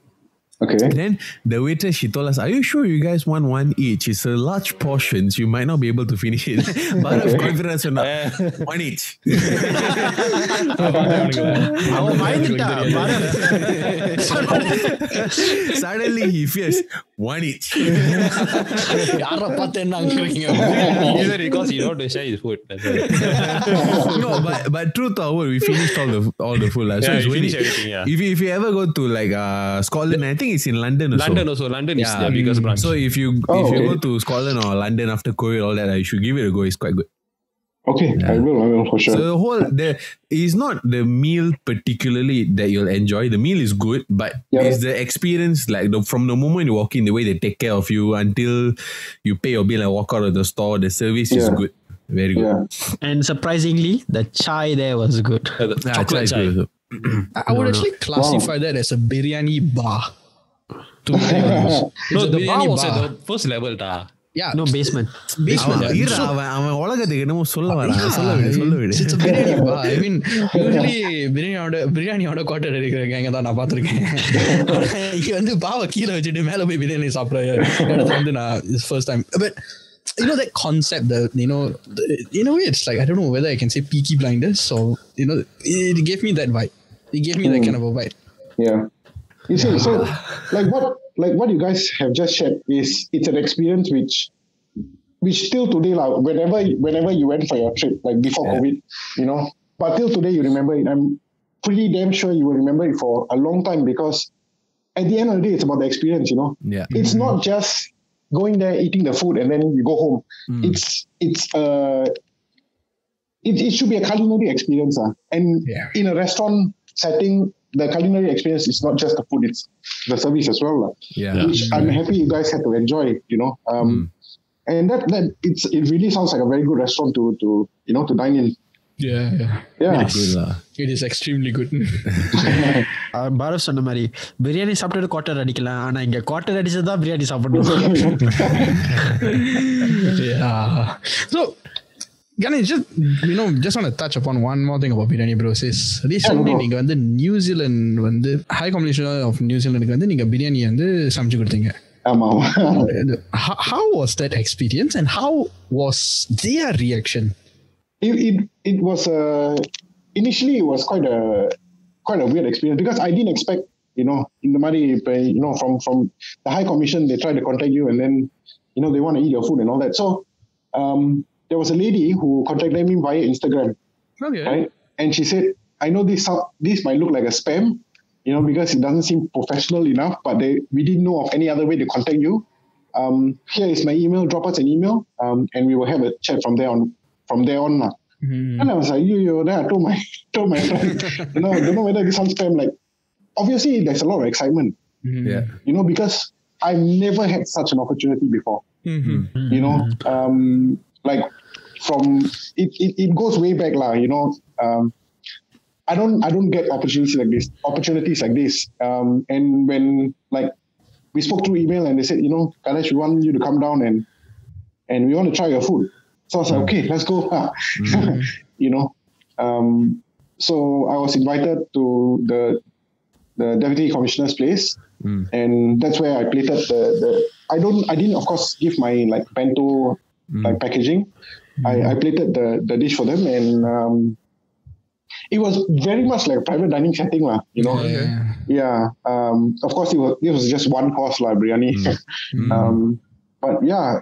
Okay. Then the waitress, she told us, "Are you sure you guys want one each? It's a large portion, so you might not be able to finish it." But of confidence or not, one each. Suddenly he fears one each. Either because you don't share his food. No, but truth or word, we finished all the food. So you finish everything. Yeah. If you ever go to like Scotland, I think it's in London also. London is their biggest branch. So if you go to Scotland or London after COVID, all that, you should give it a go. It's quite good. Okay, I will for sure. So it's not the meal particularly that you'll enjoy. The meal is good, but it's the experience, like from the moment you walk in, the way they take care of you until you pay your bill and walk out of the store, the service is good. Very good. Yeah. And surprisingly, the chai there was good. Chocolate chai. Good. I would actually classify that as a biryani bar. To be honest. No, the bar was at the first level. Yeah. No, basement. அவன் உலகத்துக்கு என்னமோ சொல்ல வரான். சொல்ல விடு. It's a biryani bar. I mean, usually பிரியாணியோட quarter எடுக்கிறேன் எங்க தான் நான் பார்த்திருக்கேன். இங்க வந்து பாவை கீழே வச்சுட்டு மேல போய் பிரியாணி சாப்பிடுற இடத்துல வந்து நான் it's first time. But that concept that, in a way it's like, I don't know whether I can say Peaky Blinders or, it gave me that vibe. It gave me that kind of a vibe. Yeah. You see, so like what you guys have just shared is, it's an experience which still today, like whenever you went for your trip, like before COVID, but till today you remember it. I'm pretty damn sure you will remember it for a long time, because at the end of the day, it's about the experience, Yeah. It's not just going there, eating the food, and then you go home. It should be a culinary experience. And in a restaurant setting, the culinary experience is not just the food, it's the service as well. Which I'm happy you guys had to enjoy, And that it really sounds like a very good restaurant to dine in. Yeah. It is extremely good. Bharat சொன்ன மாதிரி பிரியாணி சாப்பிட்டு quarter அடிக்கலாம், ஆனா இங்க quarter அடிச்சதுதான் biryani சாப்பிடணும். So Ganesh, just want to touch upon one more thing about Biriyanibros is recently நீங்க வந்து New Zealand வந்து ஹை கமிஷனர் ஆஃப் நியூசிலாந்துக்கு வந்து நீங்க பிரியாணி வந்து சமைச்சு கொடுத்தீங்க. ஆமா. How was that experience and how was their reaction? It was initially it was quite a weird experience, because I didn't expect, in the money, from the High Commission, they tried to contact you, and then they want to eat your food and all that. So there was a lady who contacted me via Instagram. Okay. Right? And she said, I know this might look like a spam, because it doesn't seem professional enough, but we didn't know of any other way to contact you. Here is my email, drop us an email, and we will have a chat from there on. Mm-hmm. And I was like, then I told my friend, I don't know whether this sounds spam. Like, obviously there's a lot of excitement, because I've never had such an opportunity before. Mm-hmm. Like from it goes way back, I don't get opportunities like this. And when we spoke through email and they said, Ganesh, we want you to come down and we want to try your food. So I was like, okay, let's go. So I was invited to the deputy commissioner's place, and that's where I plated I didn't of course give my bento packaging. I plated the dish for them, and it was very much like a private dining setting, Yeah. Of course, it was just one course, biryani. But yeah,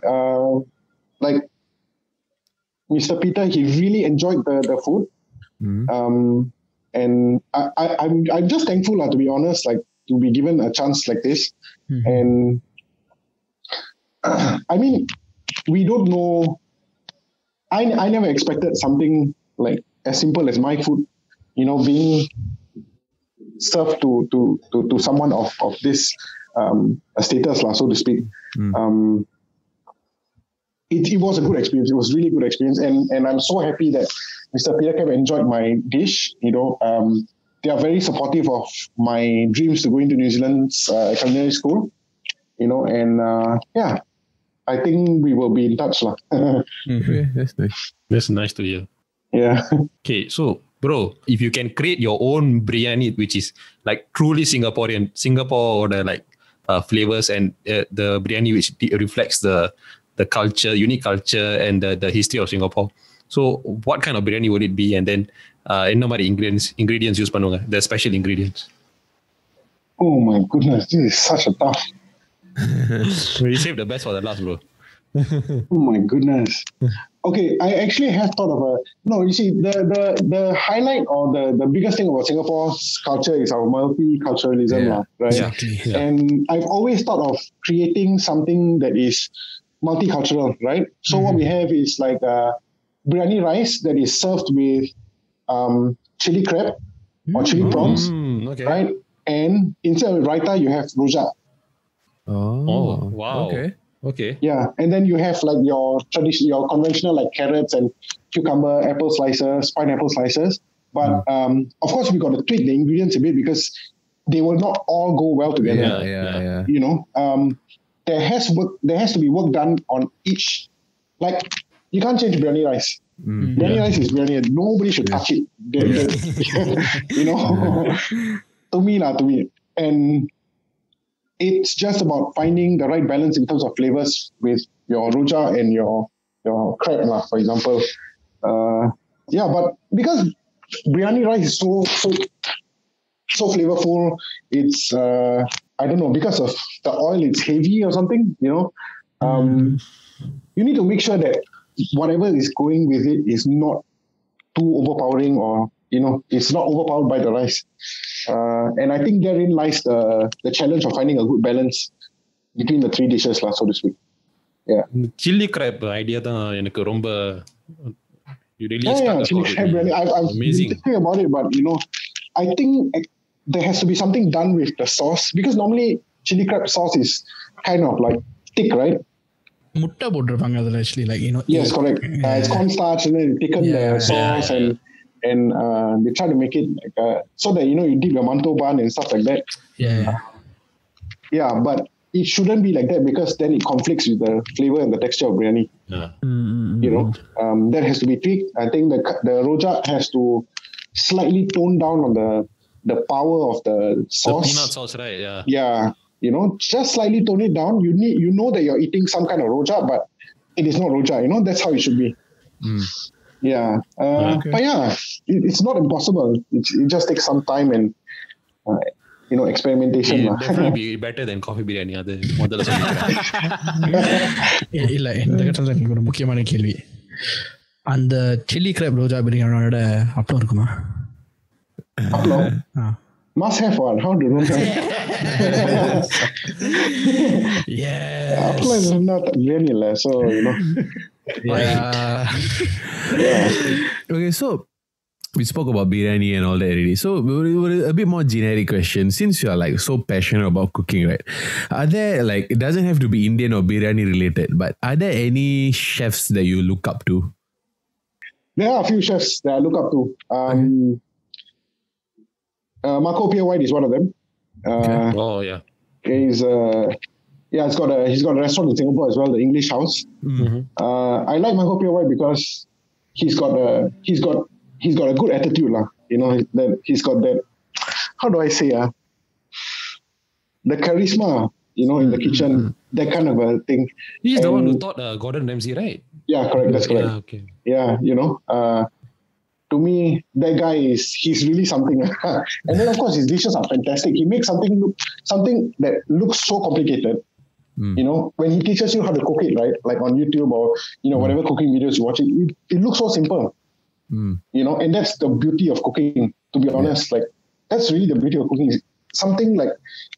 Mr. Peter, he really enjoyed the food. And I'm just thankful, to be honest, to be given a chance like this. And I mean, we don't know. I never expected something as simple as my food, being served to someone of this status, so to speak. It was a good experience. It was really good experience, and I'm so happy that Mr. Peter Kemp enjoyed my dish. They are very supportive of my dreams to go into New Zealand's culinary school. And I think we will be in touch, That's nice. That's nice to hear. Yeah. Okay, so bro, if you can create your own biryani, which is truly Singaporean, Singapore or the flavors and the biryani which reflects the culture, unique culture and the history of Singapore. So what kind of biryani would it be? And then என்ன மாதிரி ingredients use பண்ணுவாங்க, the special ingredients? Oh my goodness, this is such a tough. You save the best for the last, bro. Oh my goodness. Okay, I actually have thought of you see, the highlight or the biggest thing about Singapore's culture is our multiculturalism, right? Exactly. Yeah. And I've always thought of creating something that is multicultural, right? So what we have is biryani rice that is served with chili crab or chili prawns, okay. right? And instead of raita, you have rojak. Oh, wow. Okay. Yeah, and then you have your conventional carrots and cucumber, apple slices, pineapple slices. But of course, we got to tweak the ingredients a bit because they will not all go well together. Yeah. There has to be work done on each. You can't change biryani rice. Biryani rice is biryani. Nobody should touch it. To me. And it's just about finding the right balance in terms of flavors with your rojak and your crab, for example. But because biryani rice is so flavorful, it's I don't know, because of the oil, it's heavy or something. You need to make sure that whatever is going with it is not too overpowering, or it's not overpowered by the rice. And I think therein lies the challenge of finding a good balance between the three dishes, so to speak. Yeah. Chili crab idea தான் எனக்கு ரொம்ப you really chili crab biryani. I've been thinking about it, but I think there has to be something done with the sauce, because normally chili crab sauce is kind of thick, right? முட்டை போட்டிருப்பாங்க அதுல actually Yes, correct. It's cornstarch and then you thicken the sauce and they try to make it so that you dip your mantou bun and stuff like that. But it shouldn't be like that, because then it conflicts with the flavor and the texture of biryani. That has to be tweaked. I think the rojak has to slightly tone down on the power of the sauce. The peanut sauce, right? Yeah. Just slightly tone it down. You know that you're eating some kind of rojak, but it is not rojak. That's how it should be. Yeah. But yeah, it's not impossible. It just takes some time, and experimentation. It'll definitely be better than coffee biryani. அது முதல்ல சொல்லிக்கிறேன். இல்ல இந்த கட்டத்தில் எனக்கு ஒரு முக்கியமான கேள்வி. அந்த சில்லி கிராப் ரோஜா பிரியாணியோட அப்பளம் இருக்குமா? Aplam? Must have one. How do you know that? Yeah. Aplam is not biryani, so Yeah. Okay, so we spoke about biryani and all that already. So a bit more generic question. Since you are like so passionate about cooking, right? Are there like, it doesn't have to be Indian or biryani related, but are there any chefs that you look up to? There are a few chefs that I look up to. Marco Pierre White is one of them. Oh yeah. He's he's got a restaurant in Singapore as well, the English House. Mm-hmm. I like Marco Pierre White because he's got a good attitude, lah. He's got that. How do I say, the charisma, in the kitchen, that kind of a thing. He's the one who taught Gordon Ramsay, right? Yeah, correct. That's correct. Yeah, okay. Yeah, to me, that guy he's really something. And then of course his dishes are fantastic. He makes something that looks so complicated. When he teaches you how to cook it, right? Like on YouTube or whatever cooking videos you watch, it looks so simple. And that's the beauty of cooking, to be honest. Like that's really the beauty of cooking. Something like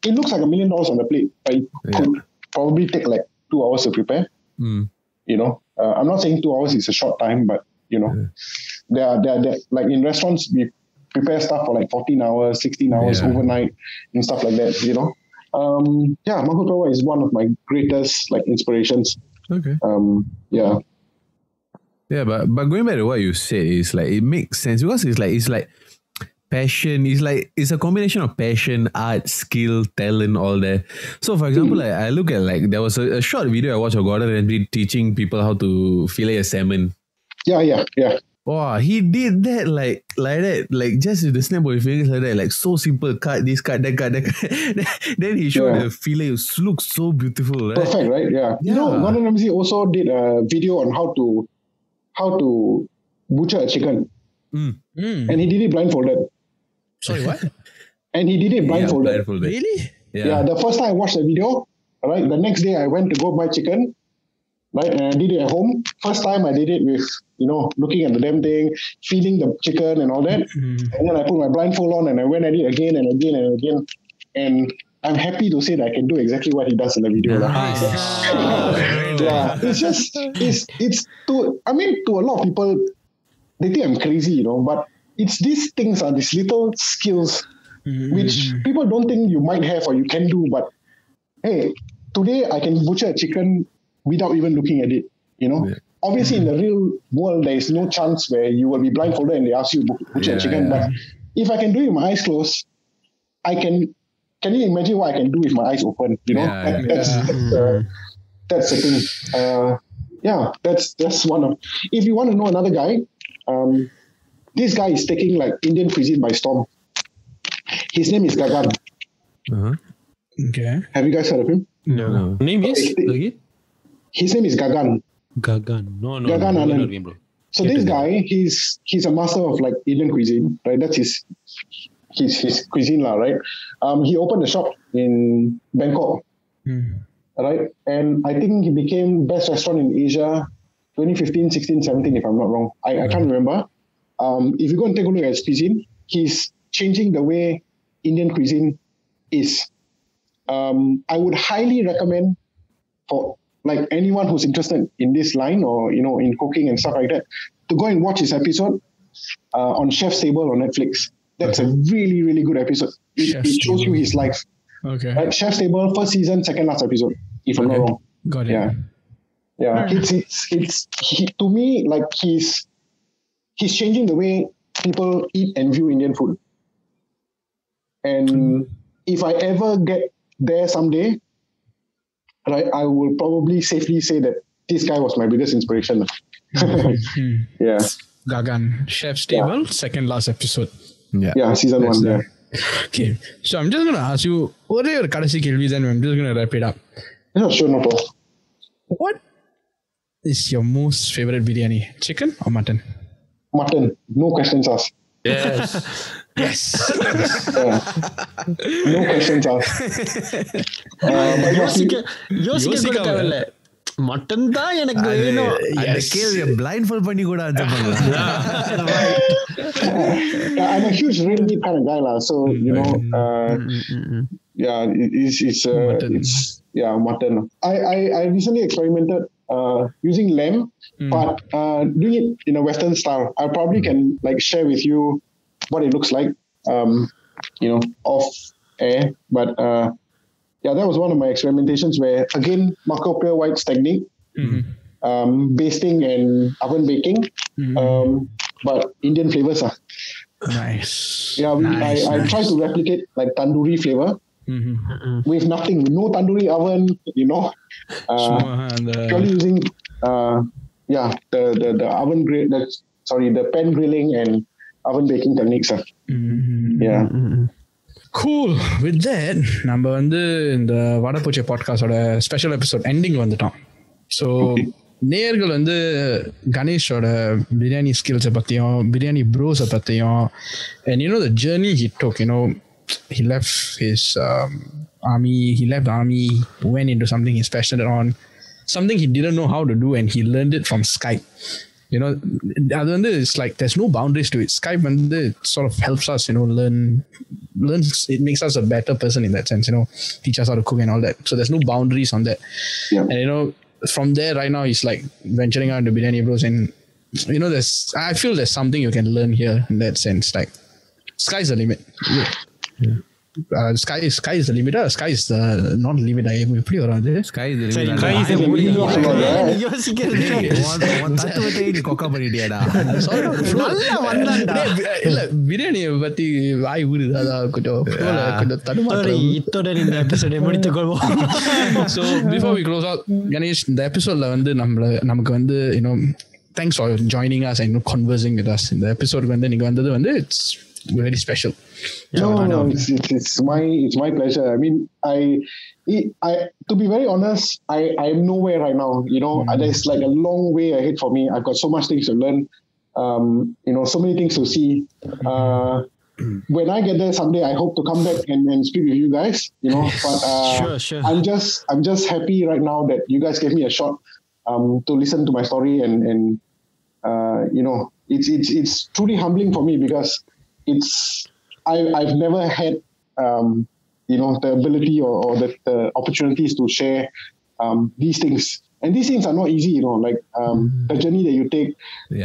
it looks like $1 million on the plate, but it could probably take like 2 hours to prepare. I'm not saying 2 hours is a short time, but they're like in restaurants we prepare stuff for like 14 hours, 16 hours overnight and stuff like that. Marco Pierre White is one of my greatest like inspirations. Okay. Yeah. Yeah, but going back to what you said, is like it makes sense because it's like passion. It's a combination of passion, art, skill, talent, all that. So, for example, I look at like there was a short video I watched of Gordon Ramsay teaching people how to fillet a salmon. Yeah. Wow, he did that like that, like just with the snap of his fingers like that, like so simple. Cut this, cut that, cut that. Then he showed the fillet. It looks so beautiful, right? Perfect, right? Yeah. Gordon Ramsay also did a video on how to butcher a chicken, and he did it blindfolded. Sorry, what? And he did it blindfolded. Really? Yeah. The first time I watched the video, right, the next day I went to go buy chicken, right, and I did it at home. First time I did it with, looking at the damn thing, feeding the chicken and all that. And then I put my blindfold on and I went at it again and again and again. And I'm happy to say that I can do exactly what he does in the video. Nice. It's just, to a lot of people, they think I'm crazy, but it's these things are these little skills which people don't think you might have or you can do. But hey, today I can butcher a chicken without even looking at it. Obviously in the real world there is no chance where you will be blindfolded and they ask you to butcher a chicken. But if I can do it with my eyes closed, I can. Can you imagine what I can do with my eyes open? That's the thing. That's one of. If you want to know another guy, this guy is taking like Indian cuisine by storm. His name is Gagan. Okay. Have you guys heard of him? No. Name is? His name is Gagan. Gagan. No. Gagan Anand. Bro. So this guy, he's a master of like Indian cuisine, right? That's his cuisine lah, right? He opened a shop in Bangkok, right? And I think he became best restaurant in Asia 2015, 16, 17, if I'm not wrong. I can't remember. If you go and take a look at his cuisine, he's changing the way Indian cuisine is. I would highly recommend for like anyone who's interested in this line or, in cooking and stuff like that, to go and watch his episode on Chef's Table on Netflix. That's a really, really good episode. It shows you his life. Okay. Right? Chef's Table, first season, second last episode, if I'm not wrong. Got it. Yeah. To me, like he's changing the way people eat and view Indian food. And if I ever get there someday, right, I will probably safely say that this guy was my biggest inspiration. Yeah. Gagan, Chef's Table, second last episode. Yeah, season 1. Yeah. Okay, so I'm just going to ask you, what are your kadasi kelvis and I'm just going to wrap it up. Yeah, sure, no problem. What is your most favorite biryani? Chicken or mutton? Mutton, no questions asked. Yes. Yes. No questions asked. யோசிக்க தேவையில்ல. Mutton தான் எனக்கு வேணும். அந்த கேள்வியை blind fold பண்ணி கூட answer பண்ணலாம். I'm a huge red meat kind of guy lah. So you know, it's mutton. I recently experimented using lamb, but doing it in a Western style. I probably can like share with you what it looks like, off air. But that was one of my experimentations where, again, Marco Pure White's technique, basting and oven baking, but Indian flavors. Nice. Yeah, I tried to replicate like tandoori flavor with nothing, no tandoori oven, purely using the oven grill, the pan grilling and oven baking techniques. Yeah. Cool. With that, நம்ம வந்து இந்த வடபூச்சை பாட்காஸ்டோட special episode ending வந்துட்டோம். So நேயர்கள் வந்து கணேஷோட பிரியாணி ஸ்கில்ஸை பற்றியும் பிரியாணி ப்ரோஸை பற்றியும் and the journey he took, he left his army, went into something he's passionate on, something he didn't know how to do, and he learned it from Skype. அது வந்து it's like there's no boundaries to it. Skype வந்து sort of helps us, learns, it makes us a better person in that sense, teach us how to cook and all that. So there's no boundaries on that. Yeah. And from there right now he's like venturing out into Biriyanibros, and I feel there's something you can learn here in that sense. Like sky's the limit. Yeah. Sky is the limit. Sky is the not limit. எப்படி வராது? Sky is the limit. கொக்கா பண்ணிட்டியாடா? இல்ல பிரியாணியை பத்தி வாய் ஊறுது. அதான் கொஞ்சம் தடுமாற்றம். இத்துடன் இந்த எபிசோடை முடித்துக் கொள்வோம். So before we close out, Ganesh, இந்த எபிசோட்ல வந்து நமக்கு வந்து thanks for joining us and conversing with us. இந்த எபிசோடுக்கு வந்து நீங்க வந்தது வந்து it's very special. No, it's my pleasure. I mean, I to be very honest, I'm nowhere right now. There's like a long way ahead for me. I've got so much things to learn. So many things to see. When I get there someday, I hope to come back and speak with you guys. But sure. I'm just happy right now that you guys gave me a shot to listen to my story, and it's truly humbling for me because I've never had the ability or the opportunities to share these things, and these things are not easy. Like the journey that you take,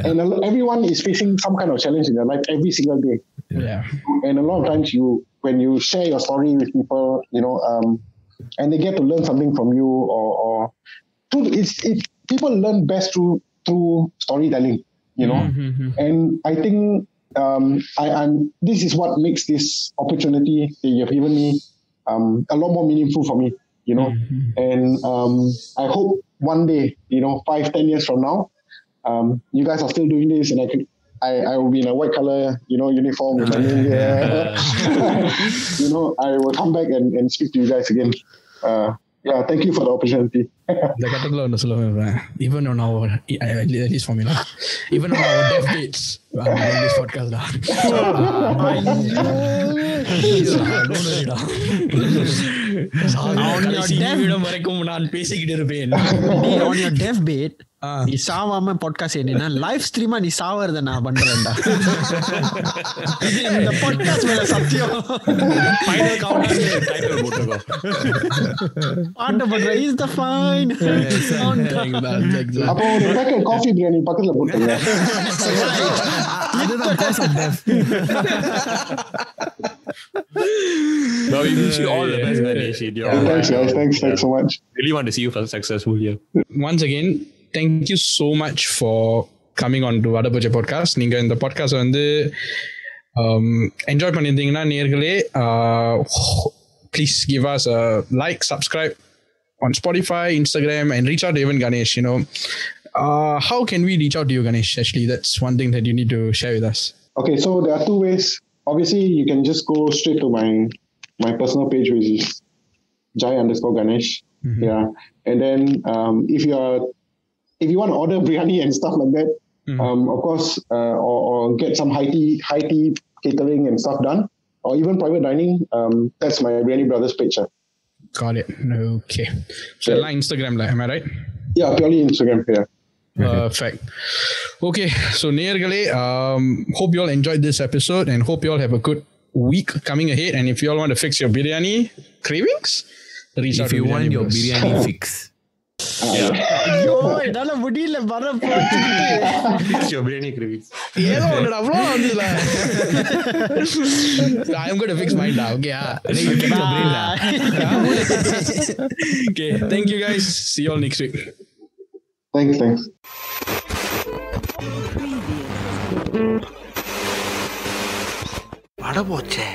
and everyone is facing some kind of challenge in their life every single day. Yeah. And a lot of times when you share your story with people, and they get to learn something from you, or people learn best through storytelling. And I think this is what makes this opportunity that you have given me a lot more meaningful for me, and I hope one day, 5-10 years from now, you guys are still doing this, and I will be in a white color, uniform with my name here. I will come back and speak to you guys again. Thank you for the opportunity. இந்த கட்டத்தில் ஒன்று சொல்லுவேன். Even on our, at least for me, even on our deathbeds, I'm doing this podcast. வரைக்கும் நான் பேசிக்கிட்டு இருப்பேன். On your deathbed, நீ சாவாம podcast என்னன்னா லைவ் ஸ்ட்ரீமா நீ சாவறத நான் பண்றேன்டா. இந்த பாட்காஸ்ட் மேல சத்தியம். ஃபைனல் கவுண்டர் டைட்டில் போட்டுக்கோ. பாட்ட பண்ற is the fine. அப்போ ஒரு பேக்கெட் காஃபி பிரியாணி பக்கத்துல போட்டுங்க. அதுதான் cause of death. No, we wish you all the best, Ganesh. Thanks, guys. Thanks so much. Really want to see you successful here. Once again, thank you so much for coming on to வடபூச்சை podcast. நீங்க இந்த podcast வந்து enjoy பண்ணியிருந்தீங்கன்னா நேயர்களே, please give us a like, subscribe on Spotify, Instagram, and reach out to even Ganesh. How can we reach out to you, Ganesh? Actually, that's one thing that you need to share with us. Okay, so there are two ways. Obviously, you can just go straight to my personal page, which is Jai_Ganesh. Yeah, and then if you want to order biryani and stuff like that, of course, or get some high tea catering and stuff done, or even private dining, that's my Biriyanibros page. Got it. Okay. So, Instagram, am I right? Yeah, purely Instagram. Yeah. Perfect. Okay, so நேயர்களே, hope you all enjoyed this episode and hope you all have a good week coming ahead. And if you all want to fix your biryani cravings, reach out If to you want your Biriyanibros. biryani fix. ஐயோ என்னால முடியல வர Fix your biryani cravings. ஏதோ ஒன்று அவ்வளோ வந்துல. I'm going to fix mine now. Okay, You fix your brain lah. okay, thank you guys. See you all next week. Thanks. பட போச்சே.